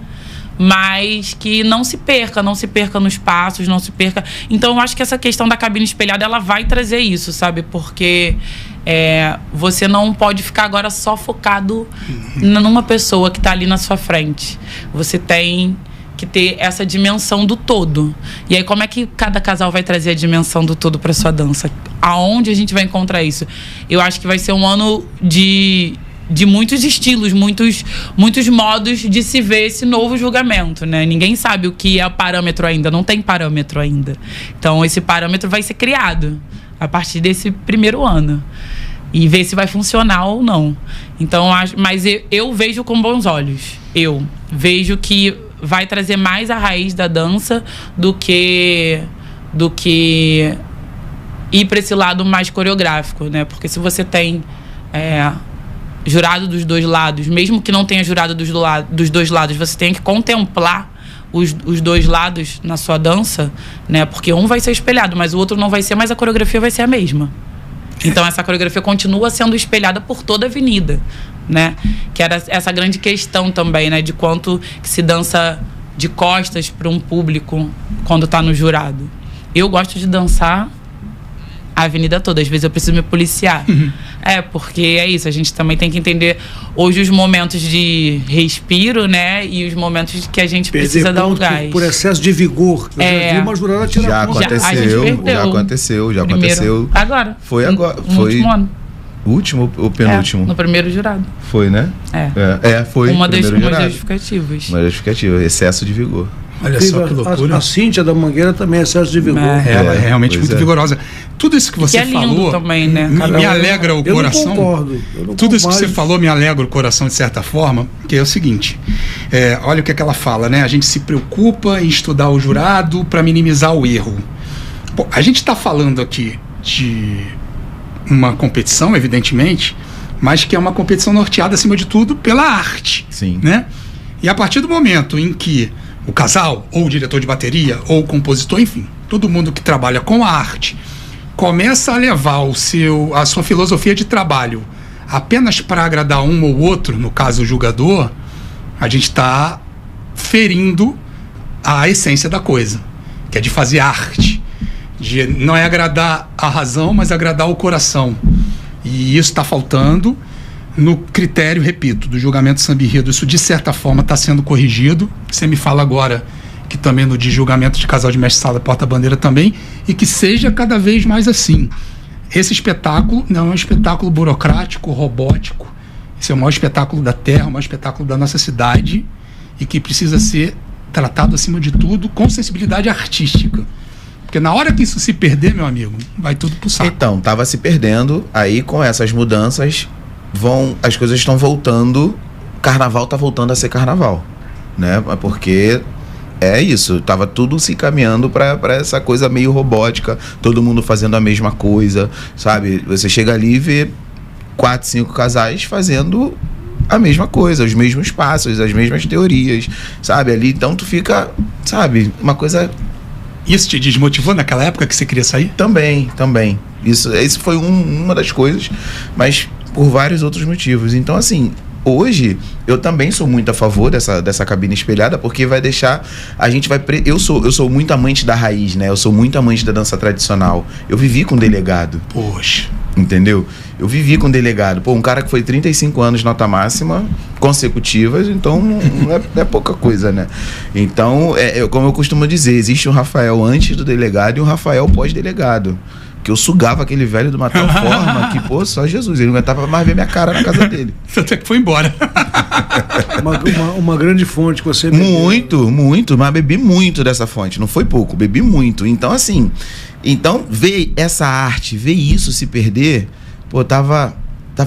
mas que não se perca nos passos, não se perca. Então, eu acho que essa questão da cabine espelhada, ela vai trazer isso, sabe? Porque você não pode ficar agora só focado numa pessoa que está ali na sua frente. Você tem que ter essa dimensão do todo. E aí, como é que cada casal vai trazer a dimensão do todo para sua dança? Aonde a gente vai encontrar isso? Eu acho que vai ser um ano de muitos estilos, muitos modos de se ver esse novo julgamento, né? Ninguém sabe o que é parâmetro ainda, não tem parâmetro ainda. Então, esse parâmetro vai ser criado a partir desse primeiro ano e ver se vai funcionar ou não. Então, mas eu vejo com bons olhos. Eu vejo que vai trazer mais a raiz da dança do que ir para esse lado mais coreográfico, né? Porque se você tem jurado dos dois lados, mesmo que não tenha jurado dos dois lados, você tem que contemplar os dois lados na sua dança, né? Porque um vai ser espelhado, mas o outro não vai ser, mas a coreografia vai ser a mesma. Então, essa coreografia continua sendo espelhada por toda a avenida, né? Que era essa grande questão também, né? De quanto que se dança de costas para um público quando está no jurado. Eu gosto de dançar a avenida toda. Às vezes eu preciso me policiar. Porque é isso. A gente também tem que entender hoje os momentos de respiro, né? E os momentos que a gente precisa dar um gás. Por excesso de vigor. Eu já vi uma jurada tirar já aconteceu. Agora. Foi agora. No último ano. O último ou penúltimo? No primeiro jurado. Foi, né? Foi. Uma das justificativas. Uma justificativa, excesso de vigor. Olha só que loucura. A Cíntia da Mangueira também é excesso de vigor. Ela é realmente muito vigorosa. Tudo isso que você falou também, né? me alegra o coração. Eu não concordo. Tudo isso que você falou me alegra o coração de certa forma, que é o seguinte, olha o que ela fala, né? A gente se preocupa em estudar o jurado para minimizar o erro. Bom, a gente está falando aqui de uma competição, evidentemente, mas que é uma competição norteada, acima de tudo, pela arte. Sim. Né? E a partir do momento em que o casal, ou o diretor de bateria, ou o compositor, enfim, todo mundo que trabalha com a arte, começa a levar a sua filosofia de trabalho apenas para agradar um ou outro, no caso o julgador, a gente está ferindo a essência da coisa, que é de fazer arte. Não é agradar a razão, mas agradar o coração. E isso está faltando no critério, repito, do julgamento samba enredo. Isso, de certa forma, está sendo corrigido. Você me fala agora que também no de julgamento de casal de mestre-sala porta-bandeira também, e que seja cada vez mais assim. Esse espetáculo não é um espetáculo burocrático, robótico. Esse é o maior espetáculo da Terra, o maior espetáculo da nossa cidade, e que precisa ser tratado, acima de tudo, com sensibilidade artística. Porque na hora que isso se perder, meu amigo, vai tudo pro saco. Então, tava se perdendo, aí com essas mudanças, as coisas estão voltando, carnaval tá voltando a ser carnaval, né? Porque é isso, tava tudo se caminhando para essa coisa meio robótica, todo mundo fazendo a mesma coisa, sabe? Você chega ali e vê 4, 5 casais fazendo a mesma coisa, os mesmos passos, as mesmas teorias, sabe? Ali, então tu fica, sabe, uma coisa... Isso te desmotivou naquela época que você queria sair? Também. Isso foi uma das coisas, mas por vários outros motivos. Então, assim, hoje eu também sou muito a favor dessa cabine espelhada, porque vai deixar, a gente vai... Eu sou muito amante da raiz, né? Eu sou muito amante da dança tradicional. Eu vivi com delegado. Poxa. Entendeu? Eu vivi com delegado. Pô, um cara que foi 35 anos nota máxima consecutivas, então não é pouca coisa, né? Então, como eu costumo dizer, existe um Rafael antes do delegado e um Rafael pós-delegado. Que eu sugava aquele velho de uma tal forma que, pô, só Jesus. Ele não aguentava mais ver minha cara na casa dele. Até que foi embora. uma grande fonte que você bebeu. Muito, mas bebi muito dessa fonte. Não foi pouco, bebi muito. Então, assim, ver essa arte, ver isso se perder, pô, tava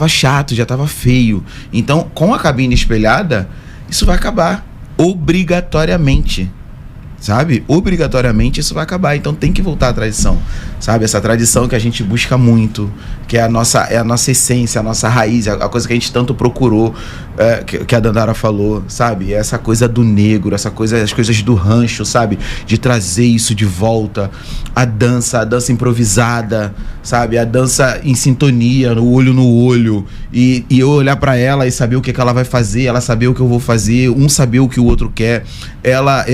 chato, já tava feio. Então, com a cabine espelhada, isso vai acabar. Obrigatoriamente. Sabe? Obrigatoriamente isso vai acabar. Então tem que voltar à tradição. Sabe? Essa tradição que a gente busca muito, que é a nossa essência, a nossa raiz, a coisa que a gente tanto procurou, que a Dandara falou, sabe? Essa coisa do negro, as coisas do rancho, sabe? De trazer isso de volta. A dança improvisada, sabe? A dança em sintonia, no olho no olho. E eu olhar pra ela e saber o que ela vai fazer, ela saber o que eu vou fazer, um saber o que o outro quer. Ela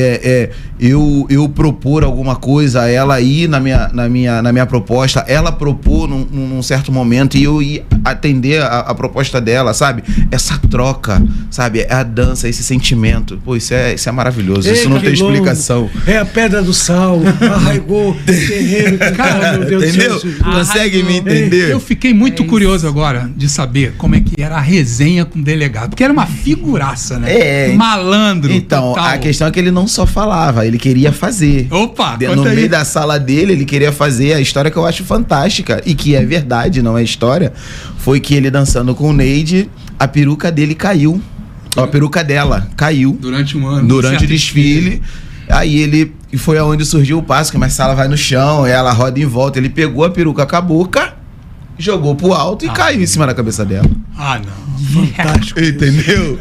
eu propor alguma coisa, ela ir na minha proposta, ela propor num certo momento e eu ir atender a proposta dela, sabe? Essa troca, sabe? É a dança, esse sentimento. Pô, isso é maravilhoso. Isso não tem explicação. É a pedra do sal, arraigou terreno. Cara, meu Deus entendeu? do céu. Consegue me entender? Eu fiquei muito curioso agora de saber como é que era a resenha com o delegado, porque era uma figuraça, né? Malandro. Então, total. a questão é que ele não só falava, ele queria fazer. Opa, no meio da sala dele, ele queria fazer a história que eu acho fantástica e que é verdade, não é história. Foi que ele dançando com o Neide, a peruca dele caiu. A peruca dela caiu. Durante um ano. Durante o desfile. Aí foi aonde surgiu o passo, que a Marcela vai no chão, ela roda em volta. Ele pegou a peruca com a boca, jogou pro alto e caiu em cima da cabeça dela. Ah, não. Fantástico. Entendeu?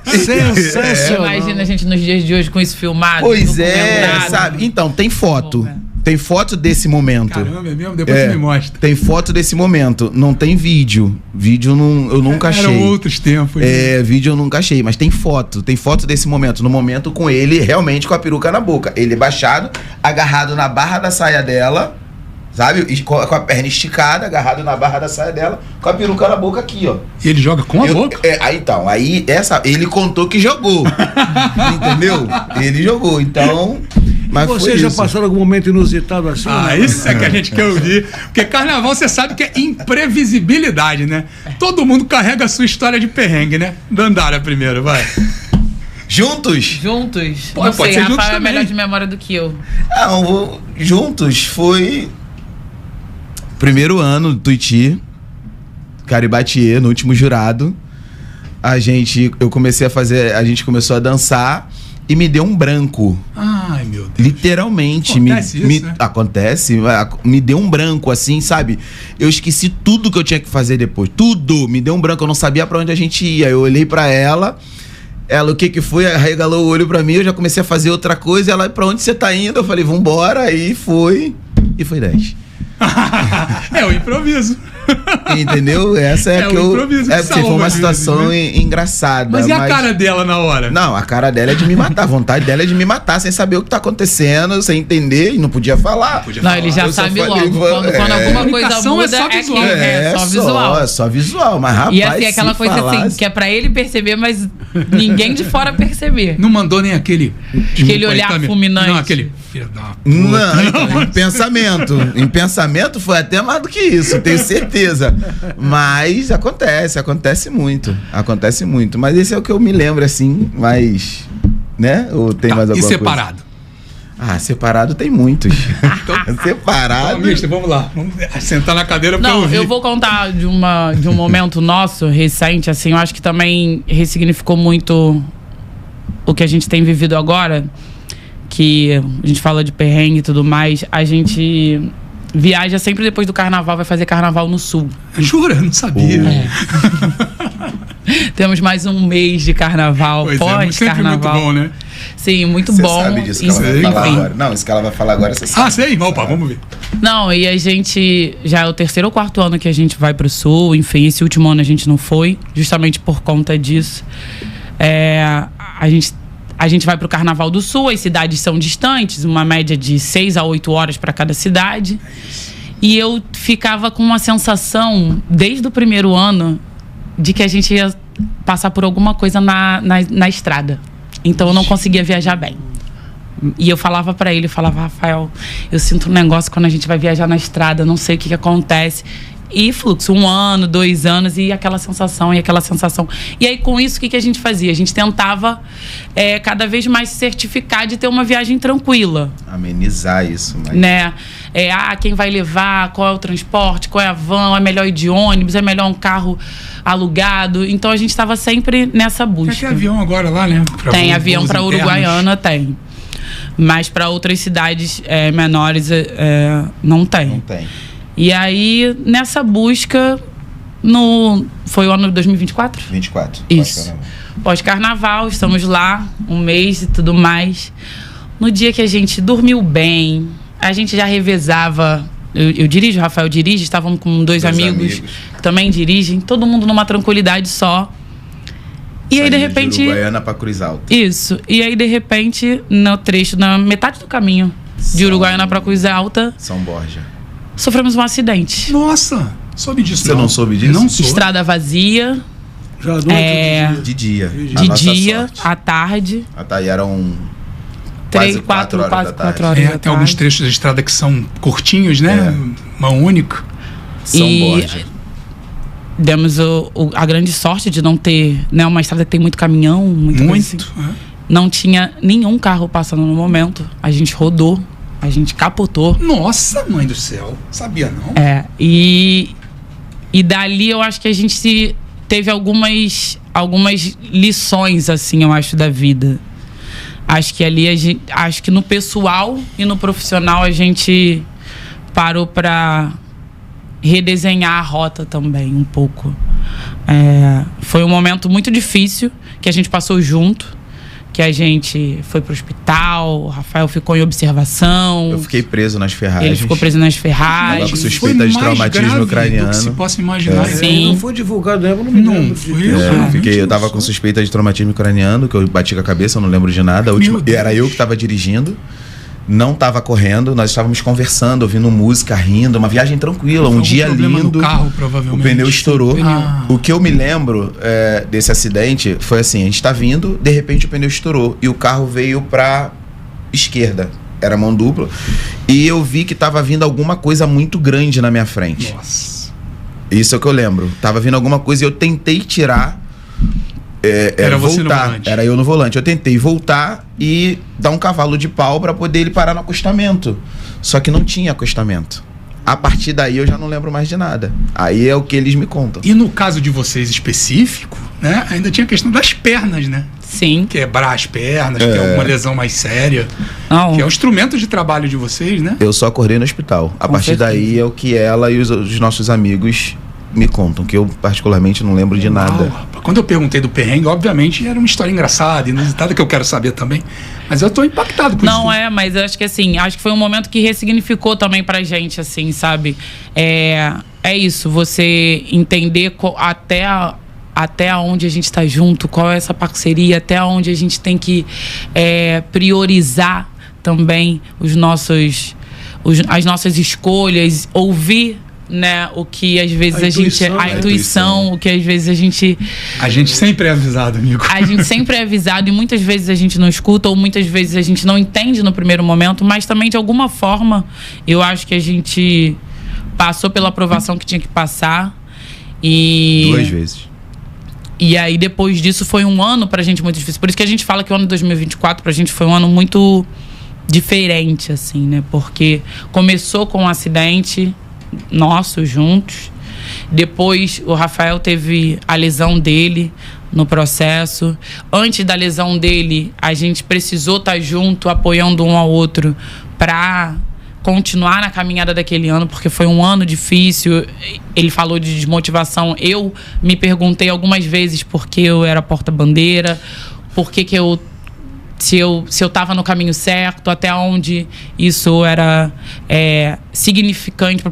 Sensacional. Imagina a gente nos dias de hoje com isso filmado. Pois é, sabe? Então, tem foto. Tem foto desse momento. Caramba, é mesmo? Depois você me mostra. Tem foto desse momento. Não tem vídeo. Vídeo eu nunca achei. Eram outros tempos. Vídeo eu nunca achei. Mas tem foto. Tem foto desse momento. No momento com ele, realmente com a peruca na boca. Ele baixado, agarrado na barra da saia dela, sabe? Com a perna esticada, agarrado na barra da saia dela, com a peruca na boca aqui, ó. E ele joga com a boca? Ele contou que jogou. Entendeu? Ele jogou. Então... Mas você já passou algum momento inusitado assim? Isso é que a gente quer ouvir. Porque carnaval, você sabe que é imprevisibilidade, né? Todo mundo carrega a sua história de perrengue, né? Dandara primeiro, vai. Juntos? Juntos? Pode ser juntos Rafael é também. melhor de memória do que eu. Juntos foi... Primeiro ano do Tuiuti, Caribatiê, no último jurado. A gente começou a dançar e me deu um branco. Ai, meu Deus. Literalmente. Acontece. Me deu um branco, assim, sabe? Eu esqueci tudo que eu tinha que fazer depois. Tudo. Me deu um branco. Eu não sabia pra onde a gente ia. Eu olhei pra ela. Ela, o que foi? Arregalou o olho pra mim. Eu já comecei a fazer outra coisa. Ela, pra onde você tá indo? Eu falei, vambora. Aí foi. E foi 10. É o improviso. Entendeu? Essa é, É que o eu. improviso que É porque foi salva, uma às situação vezes, engraçada. Mas e a cara dela na hora? Não, a cara dela é de me matar. A vontade dela é de me matar sem saber o que tá acontecendo, sem entender e não podia falar. Não, ele já Eu só sabe falei, logo. Quando alguma coisa Comunicação muda, é só é, visual. só visual. É só visual. Mas rapaz, E assim, aquela se coisa falasse... assim, que é pra ele perceber, mas ninguém de fora perceber. Não mandou nem aquele olhar também. fulminante. Não, aquele filho da puta. Não, então, em pensamento. Em pensamento foi até mais do que isso, tenho certeza. Mas acontece muito. Acontece muito. Mas esse é o que eu me lembro, assim, mas. Né? Ou tem mais alguma E coisa? separado? Ah, separado tem muitos. Separado. Então, mister, vamos lá. Vamos sentar na cadeira pra Não, ouvir. eu vou contar de um momento nosso, recente, assim, eu acho que também ressignificou muito o que a gente tem vivido agora, que a gente fala de perrengue e tudo mais, a gente viaja sempre depois do carnaval, vai fazer carnaval no sul. Jura? Não sabia. Temos mais um mês de carnaval, Pois é, sempre muito pós-carnaval. bom, né? Sim, muito Você bom. sabe disso que ela vai Enfim. falar agora. Não, isso que ela vai falar agora, você sabe. Ah, sei. Opa, vamos ver. Não, e a gente já é o 3º ou 4º ano que a gente vai pro sul. Enfim, esse último ano a gente não foi, justamente por conta disso. A gente vai pro Carnaval do Sul, as cidades são distantes, uma média de 6 a 8 horas para cada cidade. E eu ficava com uma sensação, desde o primeiro ano, de que a gente ia passar por alguma coisa na estrada. Então eu não conseguia viajar bem. E eu falava pra ele, Rafael, eu sinto um negócio quando a gente vai viajar na estrada, não sei o que acontece. E fluxo, 1 ano, 2 anos, e aquela sensação. E aí, com isso, o que a gente fazia? A gente tentava cada vez mais se certificar de ter uma viagem tranquila. Amenizar isso, mas... Né? Quem vai levar, qual é o transporte, qual é a van, é melhor ir de ônibus, é melhor um carro alugado. Então, a gente estava sempre nessa busca. Tem avião agora lá, né? Tem avião para Uruguaiana, tem. Mas para outras cidades menores não tem. Não tem. E aí, nessa busca, foi o ano de 2024? 24. Isso. Pós-carnaval, estamos lá, 1 mês e tudo mais. No dia que a gente dormiu bem, a gente já revezava. Eu dirijo, o Rafael dirige, estávamos com dois amigos que também dirigem, todo mundo numa tranquilidade só. E aí, de repente. De Uruguaiana pra Cruz Alta. Isso. E aí, de repente, no trecho, na metade do caminho, de Uruguaiana pra Cruz Alta, São Borja. sofremos um acidente. Nossa, soube disso. Você não soube disso? Não soube. Estrada vazia. Já à noite, De dia. De dia, à tarde. Aí eram 3, 4 4, horas da 4 tarde. horas da Tem alguns tarde. trechos da estrada que são curtinhos, né? Mão única. São Borja. Demos a grande sorte de não ter, né, uma estrada que tem muito caminhão, muita coisa assim. Não tinha nenhum carro passando no momento. A gente rodou, a gente capotou. Nossa, mãe do céu. Sabia não? E dali eu acho que a gente teve algumas lições, assim, eu acho, da vida. Acho que ali, acho que no pessoal e no profissional a gente parou para redesenhar a rota também, um pouco. Foi um momento muito difícil que a gente passou junto, que a gente foi pro hospital, o Rafael ficou em observação. Eu fiquei preso nas ferragens. Ele ficou preso nas Tava ferragens. com suspeita de traumatismo ucraniano. Se possa imaginar. Sim. Não foi divulgado, eu não me lembro disso. Eu tava com suspeita de traumatismo ucraniano, que eu bati com a cabeça, eu não lembro de nada. Era eu que tava dirigindo. Não tava correndo, nós estávamos conversando, ouvindo música, rindo, uma viagem tranquila, um dia lindo. No carro, provavelmente. O pneu estourou. Ah. O que eu me lembro desse acidente foi assim: a gente tá vindo, de repente o pneu estourou e o carro veio pra esquerda. Era mão dupla. E eu vi que tava vindo alguma coisa muito grande na minha frente. Nossa. Isso é o que eu lembro. Tava vindo alguma coisa e eu tentei tirar. Era você no voltar. volante. Era eu no volante. Eu tentei voltar e dar um cavalo de pau pra poder ele parar no acostamento. Só que não tinha acostamento. A partir daí eu já não lembro mais de nada. Aí é o que eles me contam. E no caso de vocês específico, né? Ainda tinha a questão das pernas, né? Sim. Quebrar as pernas, ter alguma lesão mais séria. Não. Que é o instrumento de trabalho de vocês, né? Eu só acordei no hospital. A partir certeza. daí é o que ela e os nossos amigos me contam, que eu particularmente não lembro de nada. Uau, quando eu perguntei do perrengue, obviamente era uma história engraçada, inusitada, que eu quero saber também. Mas eu tô impactado por isso. Não é, mas eu acho que assim, acho que foi um momento que ressignificou também pra gente, assim, sabe? É isso, você entender até onde a gente está junto, qual é essa parceria, até onde a gente tem que priorizar também as nossas escolhas, ouvir, né, o que às vezes a intuição, o que às vezes a gente sempre é avisado, amigo. A gente sempre é avisado e muitas vezes a gente não escuta ou muitas vezes a gente não entende no primeiro momento, mas também de alguma forma eu acho que a gente passou pela aprovação que tinha que passar e 2 vezes. E aí depois disso foi um ano pra gente muito difícil. Por isso que a gente fala que o ano de 2024 pra gente foi um ano muito diferente, assim, né? Porque começou com um acidente nosso juntos. Depois o Rafael teve a lesão dele no processo. Antes da lesão dele, a gente precisou estar junto, apoiando um ao outro para continuar na caminhada daquele ano, porque foi um ano difícil. Ele falou de desmotivação. Eu me perguntei algumas vezes por que eu era porta-bandeira, por que eu se eu estava no caminho certo, até onde isso era significante,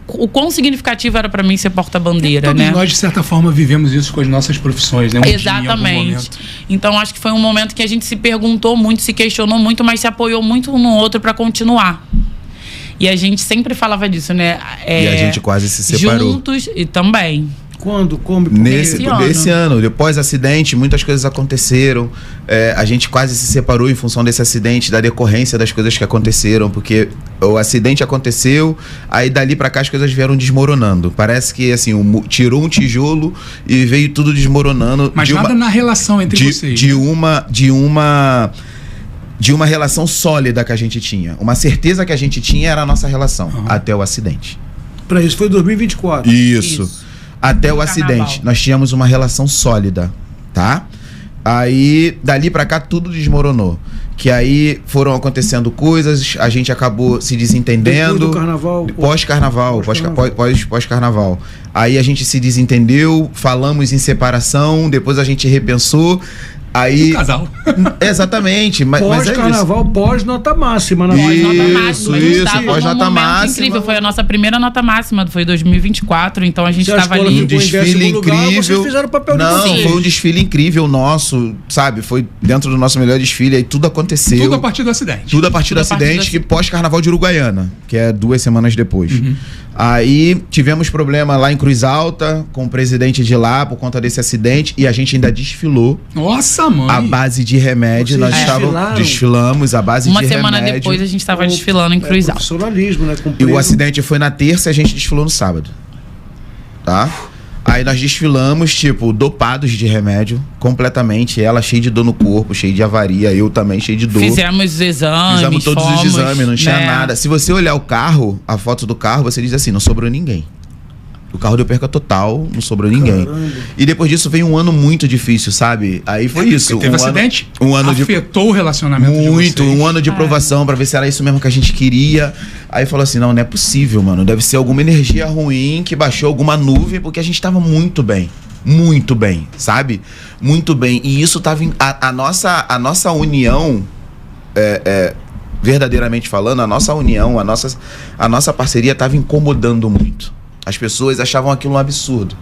o quão significativo era para mim ser porta-bandeira, todos né? Nós, de certa forma, vivemos isso com as nossas profissões, né? Exatamente. Então, acho que foi um momento que a gente se perguntou muito, se questionou muito, mas se apoiou muito um no outro para continuar. E a gente sempre falava disso, né? E a gente quase se separou. Juntos e também. Quando? Como? Nesse ano. Depois do acidente, muitas coisas aconteceram. A gente quase se separou em função desse acidente, da decorrência das coisas que aconteceram, porque o acidente aconteceu, aí dali pra cá as coisas vieram desmoronando. Parece que, assim, tirou um tijolo e veio tudo desmoronando. Mas nada na relação entre vocês. De uma relação sólida que a gente tinha. Uma certeza que a gente tinha era a nossa relação, até o acidente. Pra isso foi 2024. Isso. Até o acidente. Nós tínhamos uma relação sólida, tá? Aí, dali pra cá, tudo desmoronou. Que aí foram acontecendo coisas, a gente acabou se desentendendo. Depois do carnaval. Pós-carnaval. Aí a gente se desentendeu, falamos em separação, depois a gente repensou. Aí, casal. Exatamente. Pós-carnaval, pós-nota máxima. Isso, pós-nota máxima. Incrível, foi a nossa primeira nota máxima, foi 2024, então a gente estava ali. Um desfile incrível. Vocês fizeram o papel de vocês. Foi um desfile incrível nosso, sabe? Foi dentro do nosso melhor desfile, aí tudo aconteceu. Tudo a partir do acidente. Tudo a partir do acidente, que pós-carnaval de Uruguaiana, que é 2 semanas depois. Aí tivemos problema lá em Cruz Alta, com o presidente de lá, por conta desse acidente, e a gente ainda desfilou. Nossa, mãe! A base de remédio. Nós desfilamos a base de remédio. Uma semana depois a gente estava desfilando em Cruz Alta. Profissionalismo, né? E o acidente foi na terça e a gente desfilou no sábado. Tá? Aí nós desfilamos, tipo, dopados de remédio, completamente. Ela cheia de dor no corpo, cheia de avaria, eu também cheio de dor. Fizemos exames. Fizemos todos os exames, não tinha nada. Se você olhar o carro, a foto do carro, você diz assim, não sobrou ninguém. O carro deu perca total, não sobrou ninguém. Caramba. E depois disso veio um ano muito difícil, sabe? Aí foi isso. Teve acidente? Afetou o relacionamento muito, um ano de provação pra ver se era isso mesmo que a gente queria. Aí falou assim, não é possível, mano. Deve ser alguma energia ruim que baixou alguma nuvem, porque a gente tava muito bem, sabe? Muito bem. E isso tava... A nossa união... verdadeiramente falando, a nossa união, a nossa parceria tava incomodando muito. As pessoas achavam aquilo um absurdo.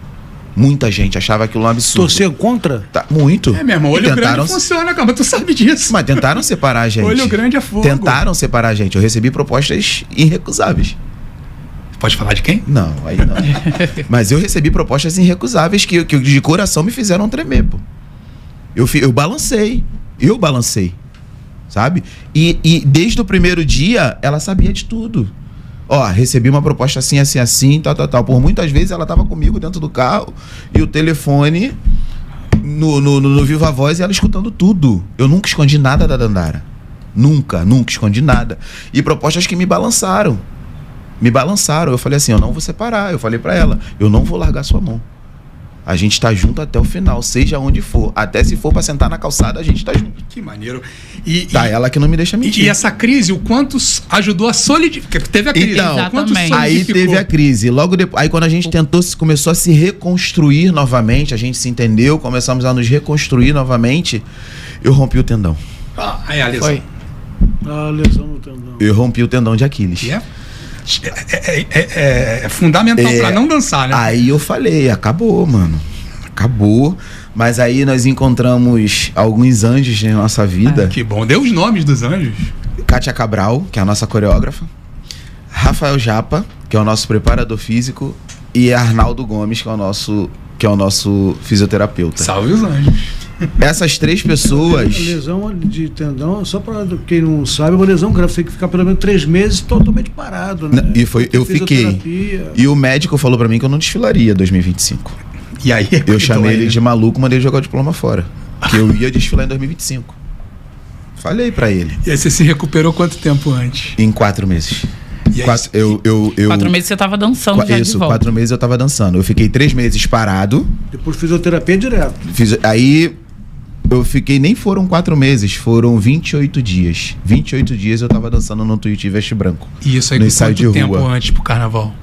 Muita gente achava aquilo um absurdo. Torcer contra? Tá, muito. Meu irmão, olho grande funciona, cara, mas tu sabe disso. Mas tentaram separar a gente. Olho grande é fogo. Tentaram separar a gente. Eu recebi propostas irrecusáveis. Pode falar de quem? Não, aí não. Mas eu recebi propostas irrecusáveis que de coração me fizeram tremer, pô. Eu balancei. Sabe? E desde o primeiro dia, ela sabia de tudo. Recebi uma proposta assim, tal. Por muitas vezes ela tava comigo dentro do carro e o telefone no Viva Voz e ela escutando tudo. Eu nunca escondi nada da Dandara. Nunca escondi nada. E propostas que me balançaram. Eu falei assim, eu não vou separar. Eu falei pra ela, eu não vou largar sua mão. A gente tá junto até o final, seja onde for. Até se for pra sentar na calçada, a gente tá junto. Que maneiro. Ela que não me deixa mentir. E essa crise, o quanto ajudou a solidificar? Porque teve a crise. Então, o quanto aí teve a crise. Logo depois, aí quando a gente começou a se reconstruir novamente, a gente se entendeu, começamos a nos reconstruir novamente, eu rompi o tendão. Aí a lesão. A lesão no tendão. Eu rompi o tendão de Aquiles. Que é fundamental pra não dançar, né? Aí eu falei, acabou, mano. Acabou. Mas aí nós encontramos alguns anjos na nossa vida. Que bom. Deu os nomes dos anjos. Kátia Cabral, que é a nossa coreógrafa. Rafael Japa, que é o nosso preparador físico. E Arnaldo Gomes, que é o nosso fisioterapeuta. Salve os anjos. Essas 3 pessoas... A lesão de tendão, só para quem não sabe, é uma lesão grave. Você tem que ficar pelo menos 3 meses totalmente parado, né? Eu fiquei. E o médico falou pra mim que eu não desfilaria 2025. E aí? Eu chamei ele de maluco, mandei jogar o diploma fora. Que eu ia desfilar em 2025. Falei pra ele. E aí você se recuperou quanto tempo antes? Em 4 meses. 4 meses você tava dançando já de volta. 4 meses eu tava dançando. Eu fiquei 3 meses parado. Depois fisioterapia direto. Aí eu fiquei, nem foram 4 meses, foram 28 dias. 28 dias eu tava dançando no Tuiuti Veste Branco. E isso aí no com ensaio quanto de tempo rua. antes pro carnaval?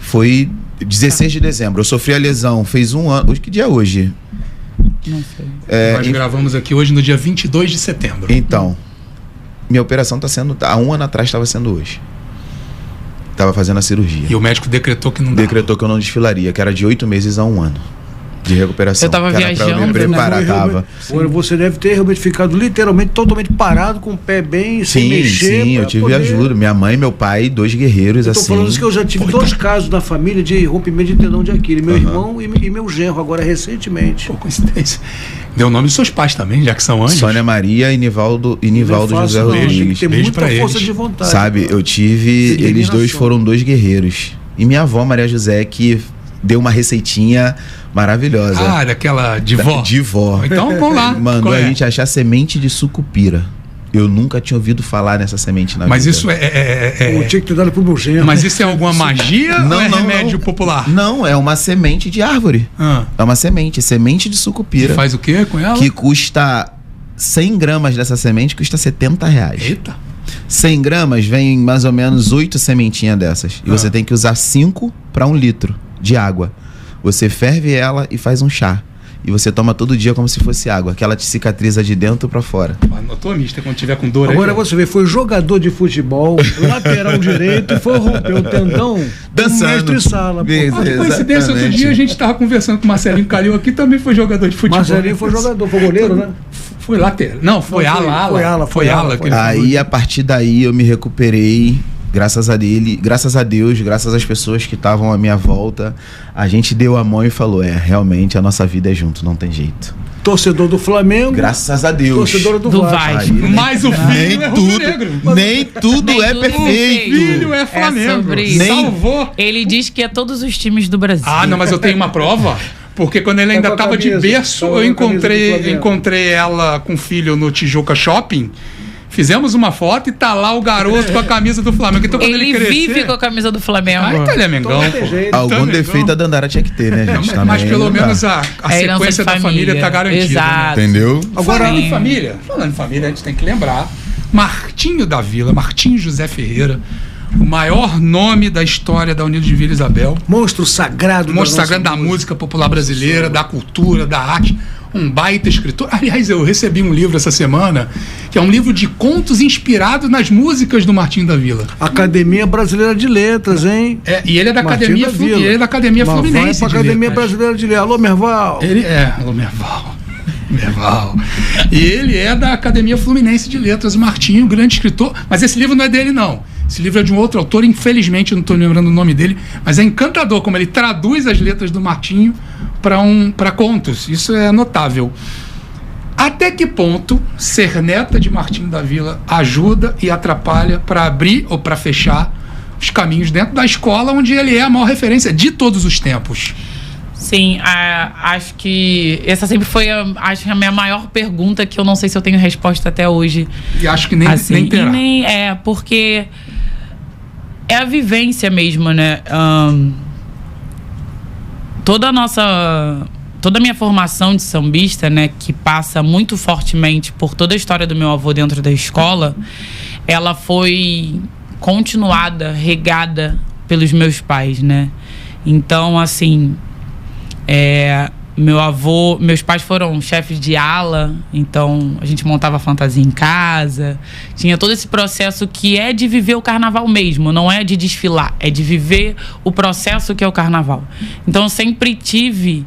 Foi 16 de dezembro. Eu sofri a lesão, fez 1 ano. Que dia é hoje? Não sei. Nós gravamos aqui hoje no dia 22 de setembro. Então, minha operação tá sendo... Há 1 ano atrás estava sendo hoje. Tava fazendo a cirurgia. E o médico decretou que não dava. Decretou que eu não desfilaria, que era de 8 meses a 1 ano de recuperação. Eu tava que era viajando, pra eu me preparar, tava. Você deve ter realmente ficado literalmente totalmente parado, com o pé bem, sem mexer. Sim, eu tive ajuda. Minha mãe e meu pai, 2 guerreiros, eu tô assim. falando isso que eu já tive 2 casos na família de rompimento de tendão de Aquiles. Meu irmão e meu genro, agora recentemente. Pô, coincidência. Deu o nome dos seus pais também, já que são anjos. Sônia Maria e Nivaldo José Não, Rodrigues. tem que ter Beijo muita pra força eles. de vontade. Sabe, eu tive... Eles 2 foram 2 guerreiros. E minha avó, Maria José, que deu uma receitinha maravilhosa. Ah, daquela de vó. De vó. Então vamos lá. Mandou Qual é? a gente achar semente de sucupira. Eu nunca tinha ouvido falar nessa semente na Mas vida. isso Eu tinha que ter dado pro meu genro. Mas isso é alguma magia ou é remédio não. popular? Não, é uma semente de árvore. Ah. É uma semente de sucupira. E faz o que com ela? Que custa 100 gramas dessa semente, custa R$70. Eita. 100 gramas vem mais ou menos 8 sementinhas dessas. E você tem que usar 5 para 1 litro de água. Você ferve ela e faz um chá. E você toma todo dia como se fosse água, que ela te cicatriza de dentro para fora. Anotou, mister, quando tiver com dor Agora aí. você vê, foi jogador de futebol, lateral direito, e foi romper o tendão Dançando. mestre sala. Pô. Coincidência, outro dia a gente estava conversando com o Marcelinho Calil aqui, também foi jogador de futebol. Marcelinho foi jogador, foi goleiro, né? Foi lateral. Não, foi ala. Foi ala. que ele Aí, falou. a partir daí, eu me recuperei. Graças a Deus, graças às pessoas que estavam à minha volta, a gente deu a mão e falou, realmente a nossa vida é junto, não tem jeito. Torcedor do Flamengo. Graças a Deus. Torcedor do Vasco. Aí, Mas o filho é rubro-negro. Nem tudo Nem é tudo perfeito. O filho é Flamengo. sobre isso. Nem- Salvou. Ele diz que é todos os times do Brasil. Ah, não, mas eu tenho uma prova. Porque quando ele ainda Tá com a estava de camisa, berço, tá com eu a camisa do Flamengo. encontrei ela com o filho no Tijuca Shopping. Fizemos uma foto e tá lá o garoto com a camisa do Flamengo. Então, quando ele Ele crescer... vive com a camisa do Flamengo. Ah, então ele é Mengão, Então, tem pô. jeito. Algum Então, defeito Mengão. a Dandara tinha que ter, né, gente? Mas Também pelo não dá. menos a É herança sequência de da família tá garantida. Exato. Né? Entendeu? Agora, Falando em família, a gente tem que lembrar Martinho da Vila, Martinho José Ferreira, o maior nome da história da Unidos de Vila Isabel, monstro sagrado. monstro nossa sagrado da música popular brasileira, da cultura, da arte, um baita escritor. Aliás, eu recebi um livro essa semana, que é um livro de contos inspirado nas músicas do Martinho da Vila. Academia Brasileira de Letras, hein? E ele é da Academia, Martinho da Vila. e ele é da Academia Mas Fluminense. vai pra de Academia Letras. Brasileira de Letras. Alô, Merval. Alô, Merval. E ele é da Academia Fluminense de Letras, o Martinho, grande escritor. Mas esse livro não é dele, não. Esse livro é de um outro autor, infelizmente eu não estou lembrando o nome dele, mas é encantador como ele traduz as letras do Martinho para contos. Isso é notável. Até que ponto ser neta de Martinho da Vila ajuda e atrapalha para abrir ou para fechar os caminhos dentro da escola onde ele é a maior referência de todos os tempos? Sim, acho que essa sempre foi a minha maior pergunta, que eu não sei se eu tenho resposta até hoje. E acho que nem terá. Porque é a vivência mesmo, né? Toda a nossa toda a minha formação de sambista, né, que passa muito fortemente por toda a história do meu avô dentro da escola, ela foi continuada, regada pelos meus pais, né? Então, assim, meus pais foram chefes de ala, então a gente montava fantasia em casa, tinha todo esse processo que é de viver o carnaval mesmo, não é de desfilar, é de viver o processo que é o carnaval. Então eu sempre tive,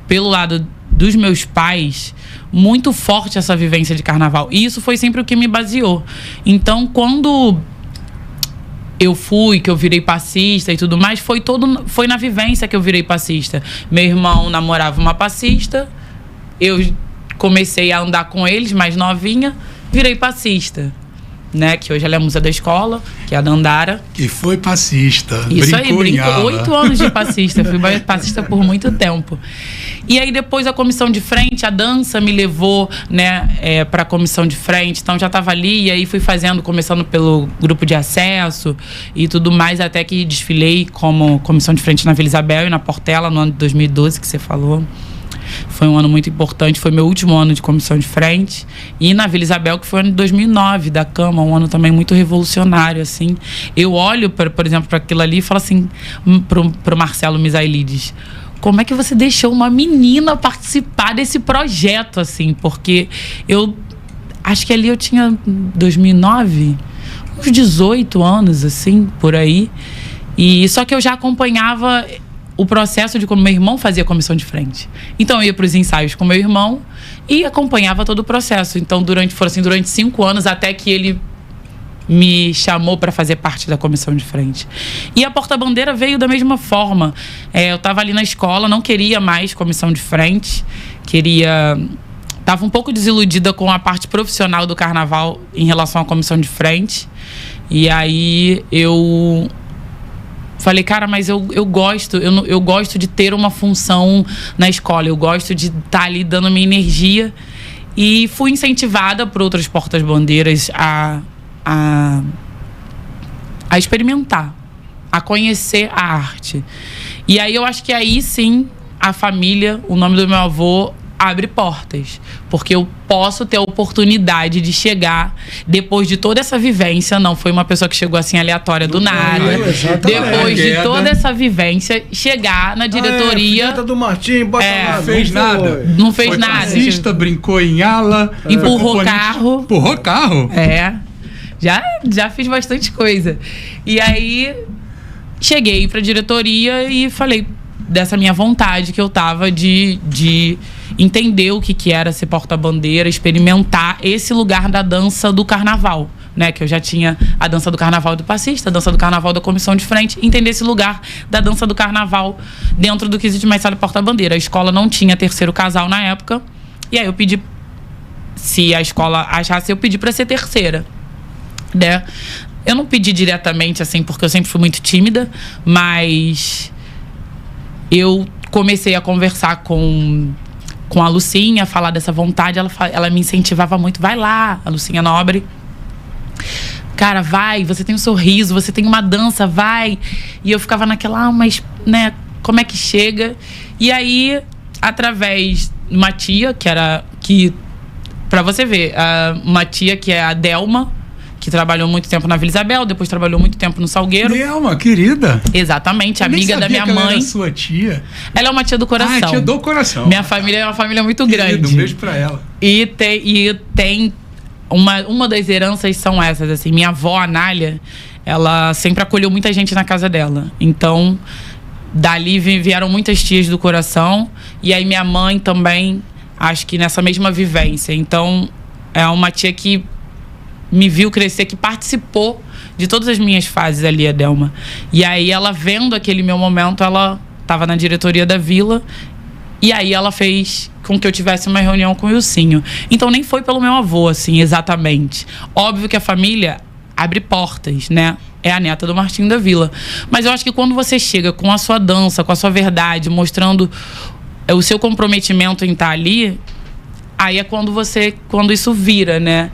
pelo lado dos meus pais, muito forte essa vivência de carnaval, e isso foi sempre o que me baseou. Então, quando que eu virei passista e tudo mais, foi na vivência que eu virei passista. Meu irmão namorava uma passista, eu comecei a andar com eles, mais novinha, virei passista, né? Que hoje ela é a musa da escola, que é a Dandara. E foi passista. Isso aí, brincou 8 anos de passista. Fui passista por muito tempo. E aí depois a comissão de frente, a dança me levou, né, para a comissão de frente. Então já estava ali, e aí fui começando pelo grupo de acesso e tudo mais, até que desfilei como comissão de frente na Vila Isabel e na Portela no ano de 2012, que você falou. Foi um ano muito importante, foi meu último ano de comissão de frente. E na Vila Isabel, que foi o ano de 2009, da Cama, um ano também muito revolucionário, assim. Eu olho, por exemplo, para aquilo ali e falo assim, pro Marcelo Misailides, como é que você deixou uma menina participar desse projeto, assim? Porque eu acho que ali eu tinha 2009, uns 18 anos, assim, por aí. E só que eu já acompanhava o processo de como meu irmão fazia comissão de frente. Então eu ia para os ensaios com meu irmão e acompanhava todo o processo. Então durante 5 anos, até que ele me chamou para fazer parte da comissão de frente. E a porta-bandeira veio da mesma forma. Eu estava ali na escola, não queria mais comissão de frente, estava um pouco desiludida com a parte profissional do carnaval em relação à comissão de frente. E aí eu falei, cara, mas eu gosto de ter uma função na escola, eu gosto de estar ali dando minha energia. E fui incentivada por outras portas-bandeiras a experimentar, a conhecer a arte. E aí eu acho que aí sim a família, o nome do meu avô, abre portas, porque eu posso ter a oportunidade de chegar depois de toda essa vivência. Não foi uma pessoa que chegou assim aleatória do nada. Depois de toda essa vivência, chegar na diretoria. Do Martim, bota lá, não fez nada. Não fez foi nada. Fascista, brincou em ala, empurrou carro. Empurrou carro? Já fiz bastante coisa. E aí cheguei pra diretoria e falei dessa minha vontade que eu tava de entender o que era ser porta-bandeira, experimentar esse lugar da dança do carnaval, né? Que eu já tinha a dança do carnaval do passista, a dança do carnaval da comissão de frente, entender esse lugar da dança do carnaval dentro do quesito mais porta-bandeira. A escola não tinha terceiro casal na época, e aí eu pedi, se a escola achasse, eu pedi para ser terceira, né? Eu não pedi diretamente, assim, porque eu sempre fui muito tímida, mas eu comecei a conversar com a Lucinha, falar dessa vontade. Ela me incentivava muito, vai lá, a Lucinha Nobre. Cara, vai, você tem um sorriso, você tem uma dança, vai. E eu ficava naquela, mas, né, como é que chega? E aí, através de uma tia, pra você ver, uma tia que é a Delma, que trabalhou muito tempo na Vila Isabel, depois trabalhou muito tempo no Salgueiro. Delma, querida. Exatamente, amiga da minha mãe. Ela era sua tia. Ela é uma tia do coração. Tia do coração. Minha família é uma família muito grande. Um beijo pra ela. E tem uma das heranças são essas, assim. Minha avó, Anália, ela sempre acolheu muita gente na casa dela. Então, dali vieram muitas tias do coração. E aí minha mãe também, acho que nessa mesma vivência. Então, é uma tia que me viu crescer, que participou de todas as minhas fases ali, a Delma. E aí ela, vendo aquele meu momento, ela estava na diretoria da Vila, e aí ela fez com que eu tivesse uma reunião com o Ilcinho. Então nem foi pelo meu avô, assim, exatamente. Óbvio que a família abre portas, né? É a neta do Martinho da Vila. Mas eu acho que quando você chega com a sua dança, com a sua verdade, mostrando o seu comprometimento em estar ali, aí é quando isso vira, né?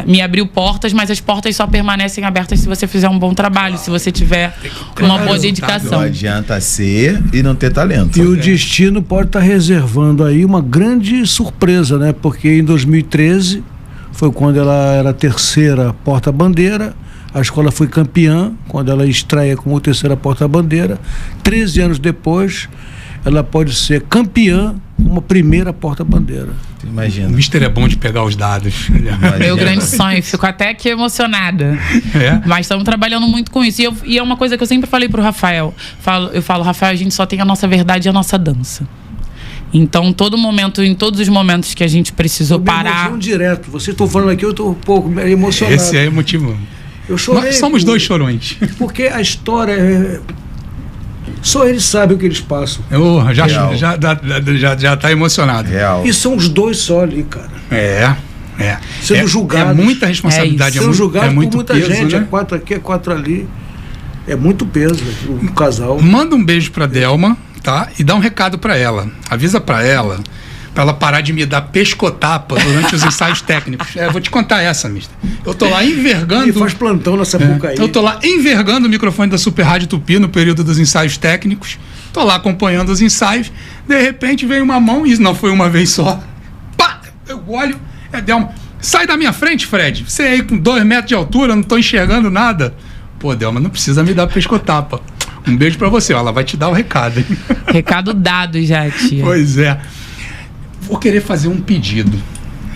Me abriu portas, mas as portas só permanecem abertas se você fizer um bom trabalho, se você tiver uma boa dedicação. Não adianta ser e não ter talento. E o destino pode estar reservando aí uma grande surpresa, né? Porque em 2013 foi quando ela era a terceira porta-bandeira, a escola foi campeã, quando ela estreia como terceira porta-bandeira. 13 anos depois, ela pode ser campeã como primeira porta-bandeira. Imagina. O Mister é bom de pegar os dados. Meu grande sonho, fico até aqui emocionada. Mas estamos trabalhando muito com isso. E é uma coisa que eu sempre falei pro Rafael. Eu falo, Rafael, a gente só tem a nossa verdade e a nossa dança. Então, em todos os momentos que a gente precisou parar... direto. Vocês estão falando aqui, eu estou um pouco emocionado. Esse é emotivo. Eu chorei. Nós somos dois chorões. Porque a história só eles sabem o que eles passam. Já tá emocionado. Real. E são os dois só ali, cara. Sendo julgados. É muita responsabilidade. Sendo julgados por muita peso, gente. né? É 4 aqui, é 4 ali. É muito peso o casal. Manda um beijo pra Delma, tá? E dá um recado pra ela. Avisa pra ela parar de me dar pescotapa durante os ensaios técnicos. Vou te contar essa, mister. Eu tô lá envergando... E faz plantão nessa boca aí. Eu tô lá envergando o microfone da Super Rádio Tupi no período dos ensaios técnicos. Tô lá acompanhando os ensaios. De repente veio uma mão, e não foi uma vez só. Pá! Eu olho, Delma. Sai da minha frente, Fred. Você aí com 2 metros de altura, não tô enxergando nada. Pô, Delma, não precisa me dar pescotapa. Um beijo pra você, ela vai te dar o recado, hein? Recado dado já, tia. Pois é. Vou querer fazer um pedido.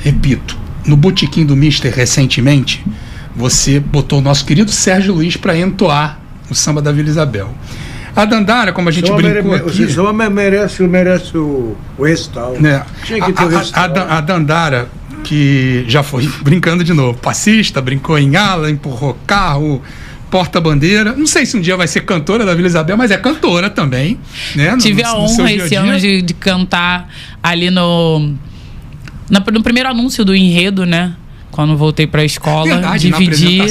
Repito, no Botequim do Mister, recentemente, você botou o nosso querido Sérgio Luiz para entoar o samba da Vila Isabel. A Dandara, como a gente brincou aqui... O samba merece o recital. Tinha que ter o recital. A Dandara, que já foi brincando de novo, passista, brincou em ala, empurrou carro... porta-bandeira, não sei se um dia vai ser cantora da Vila Isabel, mas é cantora também, né? Tive a honra esse ano de cantar ali no primeiro anúncio do enredo, né? Quando voltei pra escola, dividi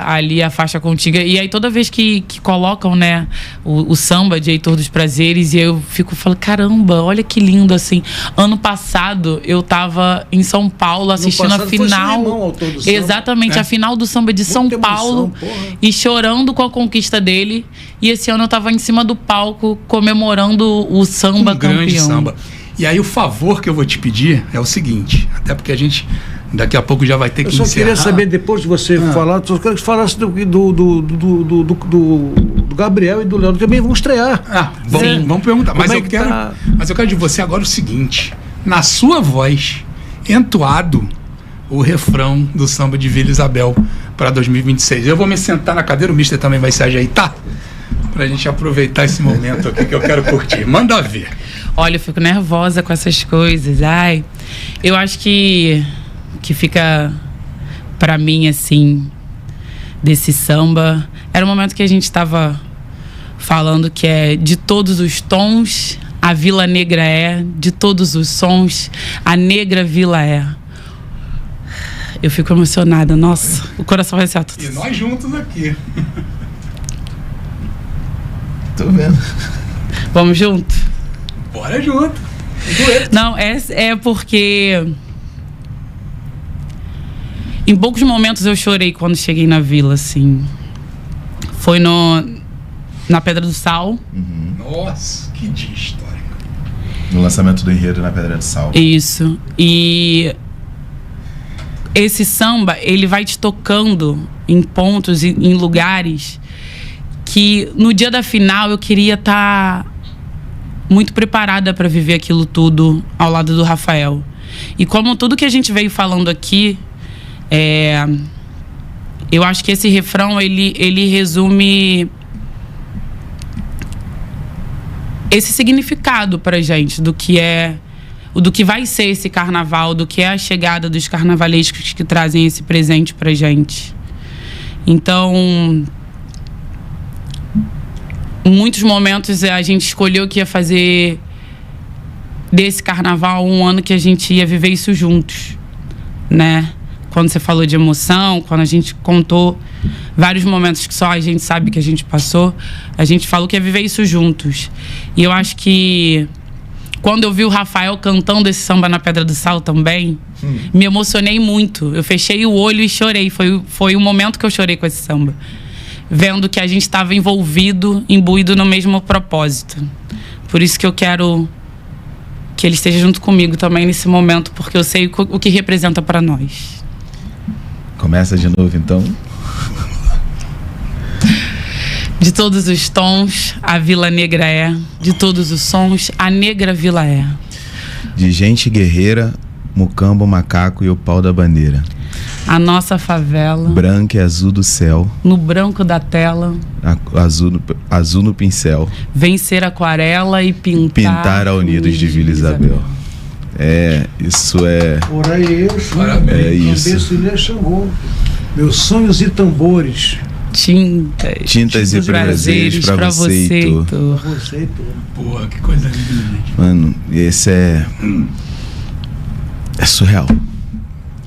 ali a faixa contigo. E aí toda vez que colocam, né, o samba de Heitor dos Prazeres, e eu falo, caramba, olha que lindo, assim. Ano passado eu tava em São Paulo assistindo a final. Exatamente, a final do samba de São Paulo, e chorando com a conquista dele. E esse ano eu tava em cima do palco comemorando o samba campeão. Grande samba. E aí o favor que eu vou te pedir é o seguinte, até porque a gente daqui a pouco já vai ter que encerrar. Eu só queria saber, depois de você falar, só quero que falasse do Gabriel e do Leandro, também vão estrear. Vamos perguntar. Mas eu quero de você agora o seguinte, na sua voz, entoado o refrão do samba de Vila Isabel para 2026. Eu vou me sentar na cadeira, o Mister também vai se ajeitar, pra gente aproveitar esse momento aqui que eu quero curtir. Manda ver. Olha, eu fico nervosa com essas coisas. Eu acho que fica pra mim, assim, desse samba, era o momento que a gente estava falando que é de todos os tons, a Vila Negra é, de todos os sons, a negra vila é. Eu fico emocionada, nossa, o coração vai ser alto. E nós juntos aqui. Tô vendo. Vamos junto? Bora junto. Não, é porque... Em poucos momentos eu chorei quando cheguei na vila, assim. Foi na Pedra do Sal. Uhum. Nossa, que dia histórico. No lançamento do enredo na Pedra do Sal. Isso. E esse samba, ele vai te tocando em pontos, em lugares que no dia da final eu queria estar muito preparada para viver aquilo tudo ao lado do Rafael. E como tudo que a gente veio falando aqui, eu acho que esse refrão ele resume esse significado pra gente do que vai ser esse carnaval, do que é a chegada dos carnavalescos que trazem esse presente pra gente. Então, em muitos momentos a gente escolheu que ia fazer desse carnaval um ano que a gente ia viver isso juntos, né? Quando você falou de emoção, quando a gente contou vários momentos que só a gente sabe que a gente passou, a gente falou que ia viver isso juntos. E eu acho que quando eu vi o Rafael cantando esse samba na Pedra do Sal também, me emocionei muito. Eu fechei o olho e chorei. Foi o momento que eu chorei com esse samba. Vendo que a gente estava envolvido, imbuído no mesmo propósito. Por isso que eu quero que ele esteja junto comigo também nesse momento, porque eu sei o que representa para nós. Começa de novo, então. De todos os tons, a Vila Negra é. De todos os sons, a negra vila é. De gente guerreira, mucambo, macaco e o pau da bandeira. A nossa favela. Branca e azul do céu. No branco da tela. Azul no pincel. Vencer aquarela e pintar a Unidos de Vila Isabel. Isso é... Ora Eus, é isso. Meus sonhos e tambores. Tintas e prazeres pra você, Heitor. Porra, que coisa linda, gente. Mano, esse é surreal.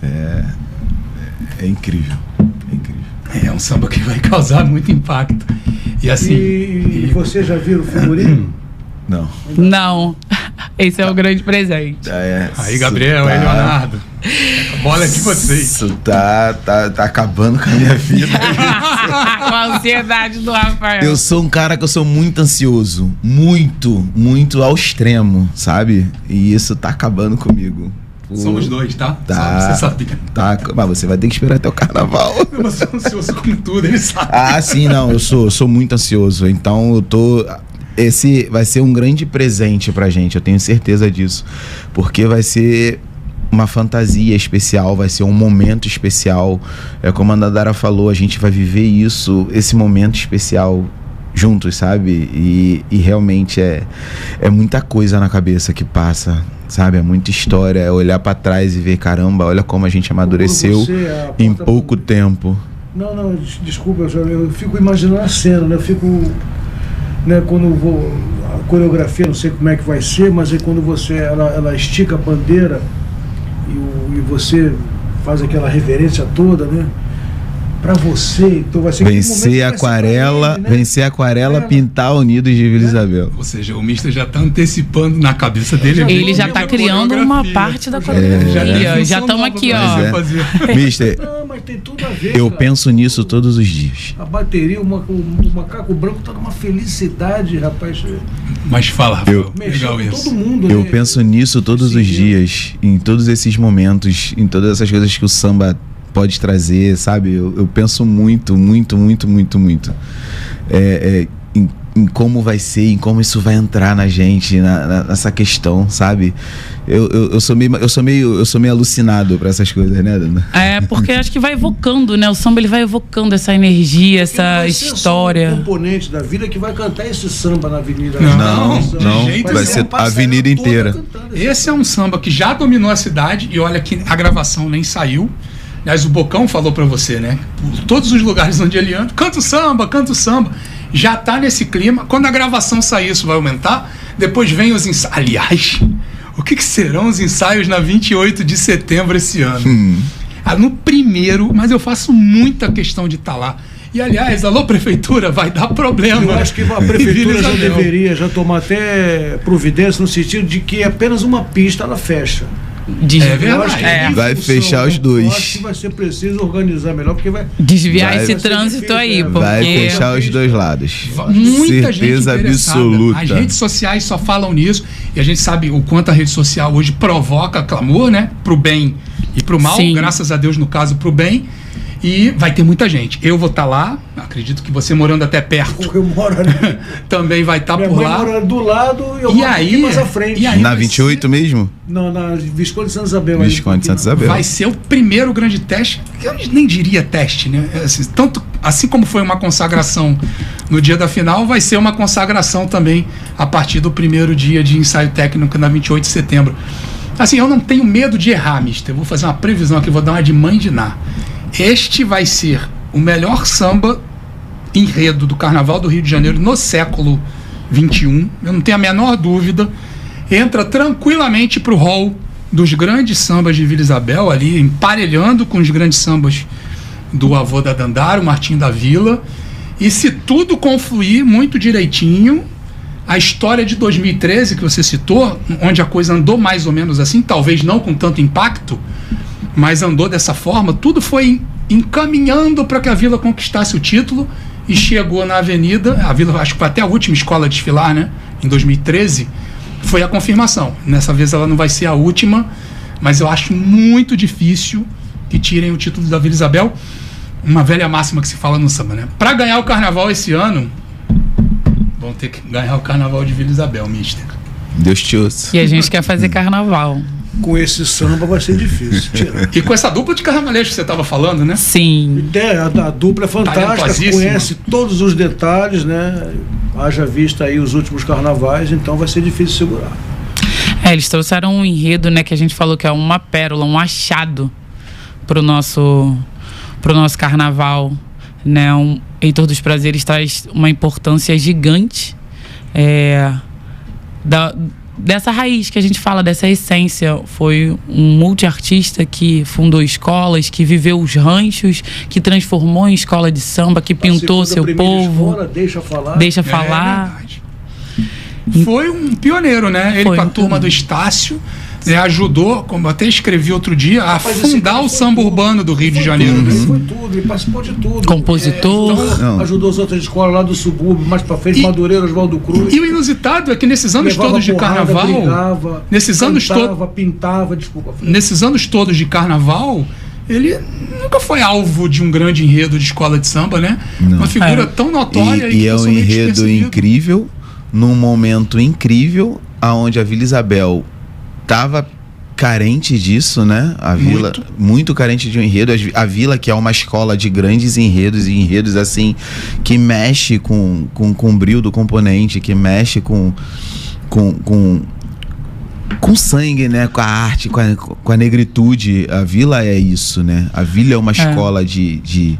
É incrível. É incrível. É um samba que vai causar muito impacto. E assim. E você já viu o figurino? Não. Não. Esse é o grande presente. Aí, Gabriel, aí, Leonardo. A bola é de vocês. Isso tá acabando com a minha vida. Com a ansiedade do Rafael. Eu sou um cara que eu sou muito ansioso. Muito, muito ao extremo, sabe? E isso tá acabando comigo. Somos dois, tá? Tá. Só pra você saber. Tá, mas você vai ter que esperar até o carnaval. Eu sou ansioso com tudo, ele sabe. Ah, sim, não. Eu sou muito ansioso. Então eu tô... Esse vai ser um grande presente pra gente, eu tenho certeza disso. Porque vai ser uma fantasia especial, vai ser um momento especial. É como a Dandara falou, a gente vai viver esse momento especial juntos, sabe? E realmente é muita coisa na cabeça que passa, sabe? É muita história, é olhar pra trás e ver, caramba, olha como a gente amadureceu em pouco tempo. Não, desculpa, eu fico imaginando a cena, né? Eu fico... Né, quando vou a coreografia, não sei como é que vai ser, mas é quando ela estica a bandeira e você faz aquela reverência toda, né? Pra você, então vai ser vencer a aquarela, né? Vencer a aquarela, pintar Unidos de Vila Isabel. Ou seja, o mister já tá antecipando na cabeça dele. Ele já tá criando uma parte da coreografia. Já estamos aqui, ó. Mister, não, mas tem tudo a ver. Eu penso nisso todos os dias. A bateria, o macaco branco tá numa felicidade, rapaz. Mas fala, Rafael. Legal isso. Todo mundo, eu né? penso nisso todos os dias, em todos esses momentos, em todas essas coisas que o samba pode trazer, sabe? Eu penso muito em como vai ser, em como isso vai entrar na gente, nessa questão, sabe? Eu sou meio alucinado pra essas coisas, né, Dana? Porque acho que vai evocando, né? O samba, ele vai evocando essa energia, essa história. Um componente da vida que vai cantar esse samba na avenida. Não, vai ser a avenida inteira. Esse é um samba que já dominou a cidade e olha que a gravação nem saiu. Aliás, o Bocão falou pra você, né? Por todos os lugares onde ele anda, canta o samba. Já tá nesse clima. Quando a gravação sair, isso vai aumentar. Depois vem os ensaios. Aliás, o que serão os ensaios na 28 de setembro esse ano? No primeiro, mas eu faço muita questão de estar lá. E, aliás, alô, prefeitura, vai dar problema. Eu acho que a prefeitura já deveria tomar até providência no sentido de que apenas uma pista ela fecha. É verdade. Vai fechar os dois. Eu acho que vai ser preciso organizar melhor, porque vai desviar esse trânsito aí. Porque... Vai fechar os dois lados. Muita certeza gente absoluta. As redes sociais só falam nisso e a gente sabe o quanto a rede social hoje provoca clamor, né? Pro bem e pro mal. Sim. Graças a Deus, no caso, pro bem. E vai ter muita gente. Eu vou estar lá, acredito que você morando até perto. Eu moro ali. Também vai estar por lá. Morando do lado e eu moro aqui mais à frente. E aí na 28 mesmo? Não, na Visconde de Santa Isabel. Visconde de Santa Isabel. Vai ser o primeiro grande teste. Eu nem diria teste, né? Assim como foi uma consagração no dia da final, vai ser uma consagração também a partir do primeiro dia de ensaio técnico na 28 de setembro. Assim, eu não tenho medo de errar, mister. Eu vou fazer uma previsão aqui, vou dar uma de mãe de Ná. Este vai ser o melhor samba enredo do Carnaval do Rio de Janeiro no século XXI. Eu não tenho a menor dúvida. Entra tranquilamente para o hall dos grandes sambas de Vila Isabel, ali emparelhando com os grandes sambas do avô da Dandara, o Martim da Vila. E se tudo confluir muito direitinho, a história de 2013 que você citou, onde a coisa andou mais ou menos assim, talvez não com tanto impacto, mas andou dessa forma, tudo foi encaminhando para que a Vila conquistasse o título e chegou na Avenida. A Vila, acho que foi até a última escola a desfilar, né? Em 2013, foi a confirmação. Nessa vez ela não vai ser a última, mas eu acho muito difícil que tirem o título da Vila Isabel. Uma velha máxima que se fala no samba, né? Para ganhar o carnaval esse ano, vão ter que ganhar o carnaval de Vila Isabel, mister. Deus te ouça. E a gente quer fazer carnaval. Com esse samba vai ser difícil tirar. E com essa dupla de carnavalescos que você estava falando, né? Sim. A dupla é fantástica, conhece todos os detalhes, né? Haja vista aí os últimos carnavais, então vai ser difícil segurar. Eles trouxeram um enredo, né, que a gente falou que é uma pérola, um achado pro nosso carnaval, né? Heitor dos Prazeres traz uma importância gigante dessa raiz que a gente fala, dessa essência. Foi um multiartista que fundou escolas, que viveu os ranchos, que transformou em escola de samba, que pintou seu povo. Escola, deixa falar. É verdade. Foi um pioneiro, né? Ele com a turma do Estácio, ajudou, como eu até escrevi outro dia, a fundar o samba urbano do Rio de Janeiro. Ele foi tudo, ele participou de tudo. Compositor. Ajudou as outras escolas lá do subúrbio, mais pra frente, Madureira, Oswaldo Cruz. E o inusitado é que nesses anos todos de carnaval, nesses anos todos de carnaval, ele nunca foi alvo de um grande enredo de escola de samba, né? Não. Uma figura tão notória e é um enredo incrível, num momento incrível, aonde a Vila Isabel estava carente disso, né? A Vila muito carente de um enredo. A Vila, que é uma escola de grandes enredos, e enredos assim que mexe com o brilho do componente, que mexe com sangue, né? Com a arte, com a negritude. A Vila é isso, né? A Vila é uma escola de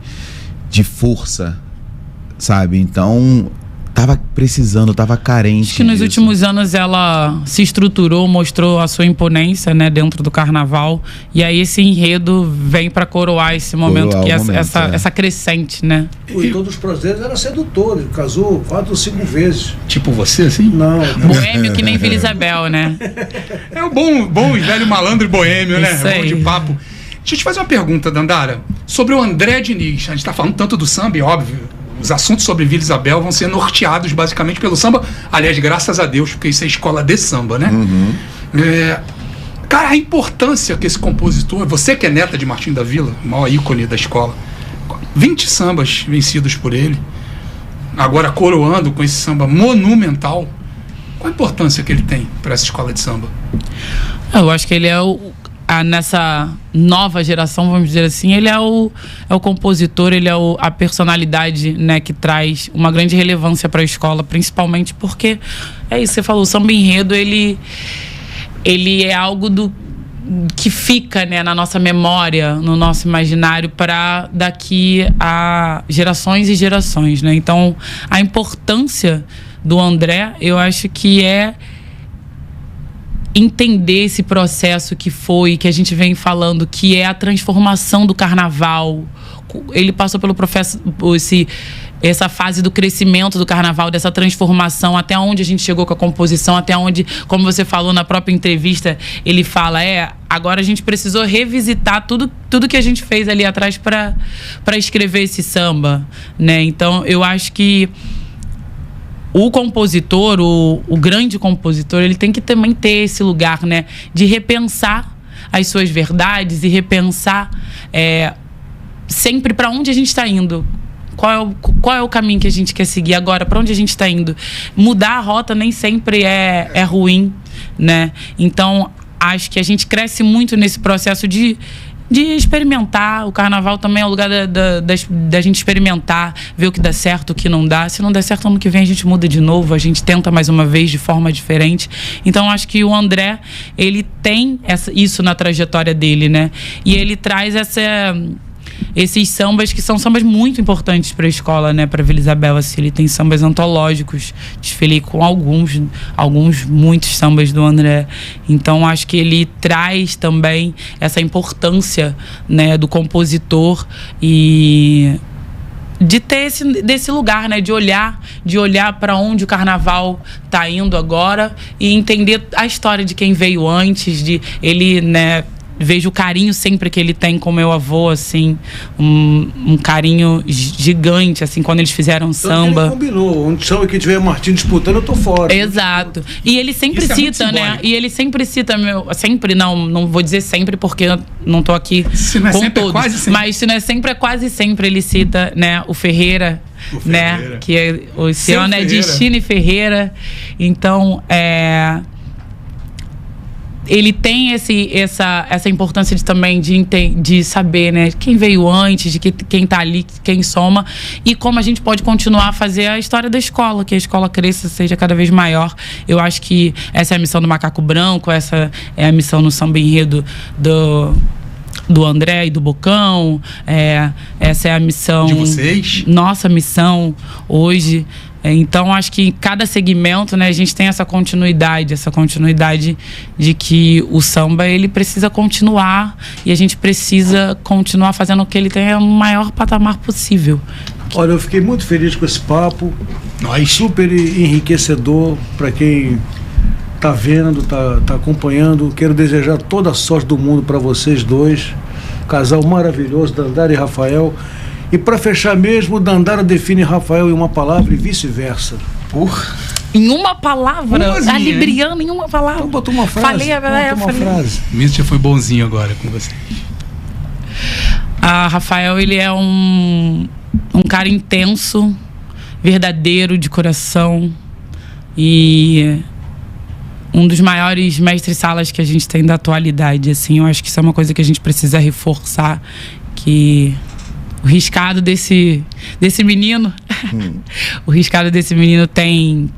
força, sabe? Então tava precisando, tava carente. Acho que nos últimos anos ela se estruturou, mostrou a sua imponência, né, dentro do carnaval. E aí esse enredo vem para coroar esse momento, essa crescente, né? O Heitor dos Prazeres era sedutor, ele casou 4 ou 5 vezes. Tipo você, assim? Não. Boêmio que nem Vila Isabel, né? É o bom e velho malandro e boêmio, né? Isso aí. Bom de papo. Deixa eu te fazer uma pergunta, Dandara, sobre o André Diniz. A gente tá falando tanto do samba, e óbvio, os assuntos sobre Vila Isabel vão ser norteados basicamente pelo samba. Aliás, graças a Deus, porque isso é escola de samba, né? Cara, a importância que esse compositor... Você que é neta de Martim da Vila, o maior ícone da escola, 20 sambas vencidos por ele, agora coroando com esse samba monumental. Qual a importância que ele tem para essa escola de samba? Eu acho que ele é nessa nova geração, vamos dizer assim, ele é o compositor, ele é a personalidade, né, que traz uma grande relevância para a escola, principalmente porque é isso, você falou, o samba enredo, ele é algo que fica, né, na nossa memória, no nosso imaginário, para daqui a gerações e gerações, né? Então, a importância do André, eu acho que é entender esse processo que a gente vem falando, que é a transformação do carnaval. Ele passou pelo processo, essa fase do crescimento do carnaval, dessa transformação, até onde a gente chegou com a composição, até onde, como você falou na própria entrevista, ele fala, agora a gente precisou revisitar tudo que a gente fez ali atrás para escrever esse samba, né? Então, eu acho que o compositor, o grande compositor, ele tem que também ter esse lugar, né, de repensar as suas verdades e repensar sempre para onde a gente está indo. Qual é o caminho que a gente quer seguir agora? Para onde a gente está indo? Mudar a rota nem sempre é ruim, né? Então, acho que a gente cresce muito nesse processo de experimentar. O carnaval também é o lugar da gente experimentar, ver o que dá certo, o que não dá. Se não der certo, ano que vem a gente muda de novo, a gente tenta mais uma vez de forma diferente. Então, acho que o André, ele tem isso na trajetória dele, né? E ele traz esses sambas que são sambas muito importantes para a escola, né, para Vila Isabel. Assim, ele tem sambas antológicos, desfilei com muitos sambas do André. Então acho que ele traz também essa importância, né, do compositor e de ter desse lugar, né, de olhar de olhar para onde o carnaval tá indo agora e entender a história de quem veio antes, de ele, né, vejo o carinho sempre que ele tem com meu avô, assim, um carinho gigante, assim, quando eles fizeram samba. Ele combinou, onde samba que tiver Martim disputando, eu tô fora. Exato. E ele sempre Isso é muito cita, né? simbólico. E ele sempre cita, sempre, não vou dizer sempre, porque eu não tô aqui Se não é com sempre, é todos. quase sempre. Mas se não é sempre, é quase sempre ele cita, né, o Ferreira, né? Ferreira. Que esse Seu ano é Ferreira. Destino e Ferreira. Então, ele tem essa importância também de saber, né, quem veio antes, de quem tá ali, quem soma, e como a gente pode continuar a fazer a história da escola, que a escola cresça, seja cada vez maior. Eu acho que essa é a missão do Macaco Branco, essa é a missão no samba enredo do André e do Bocão, essa é a missão... De vocês. Nossa missão hoje. Então, acho que em cada segmento, né, a gente tem essa continuidade de que o samba, ele precisa continuar e a gente precisa continuar fazendo o que ele tem no maior patamar possível. Olha, eu fiquei muito feliz com esse papo, Nós. super enriquecedor para quem tá vendo, tá acompanhando. Quero desejar toda a sorte do mundo para vocês dois, casal maravilhoso, Dandara e Rafael. E para fechar mesmo, Dandara define Rafael em uma palavra e vice-versa. Em uma palavra, Boazinha, a Libriana em uma palavra. Então bota uma frase. Falei, bota uma frase. O Míster foi bonzinho agora com vocês. Rafael, ele é um cara intenso, verdadeiro, de coração, e um dos maiores mestres-salas que a gente tem da atualidade, assim. Eu acho que isso é uma coisa que a gente precisa reforçar, que o riscado desse menino, o riscado desse menino tem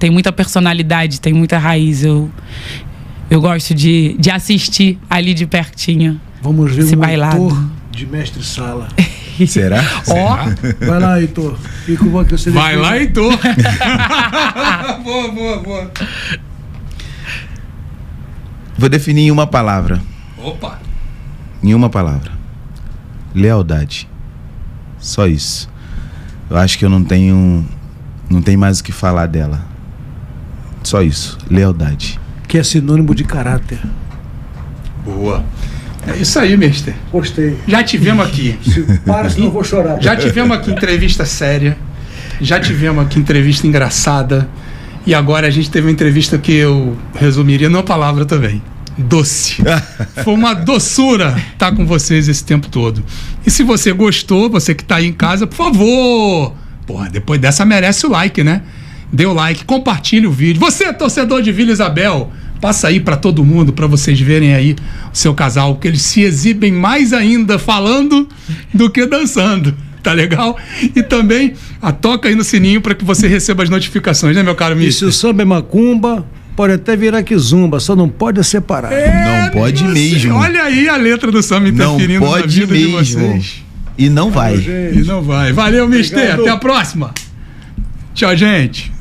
muita personalidade, tem muita raiz. Eu gosto de assistir ali de pertinho. Vamos ver esse um bailado. ator de mestre-sala. Será? Ó, Vai lá, Heitor. Fica com você. Vai lá, Heitor. Boa. Vou definir em uma palavra. Opa. Em uma palavra. Lealdade. Só isso. Eu acho que eu não tenho mais o que falar dela. Só isso. Lealdade. Que é sinônimo de caráter. Boa. É isso aí, Mister. Gostei. Já tivemos aqui. Para, senão eu vou chorar. Já tivemos aqui entrevista séria. Já tivemos aqui entrevista engraçada. E agora a gente teve uma entrevista que eu resumiria numa palavra também. Doce. Foi uma doçura estar com vocês esse tempo todo. E se você gostou, você que está aí em casa, por favor, porra, depois dessa merece o like, né? Dê o like, compartilhe o vídeo. Você, torcedor de Vila Isabel, passa aí para todo mundo, para vocês verem aí o seu casal, que eles se exibem mais ainda falando do que dançando. Tá legal? E também toca aí no sininho para que você receba as notificações, né, meu caro E se Mister? o samba é macumba, pode até virar kizumba, só não pode separar. Não pode mesmo. Olha aí a letra do samba Não interferindo na pode vida de mesmo. vocês. E não vai. E não vai. Valeu, Mister. Obrigado. Até a próxima. Tchau, gente.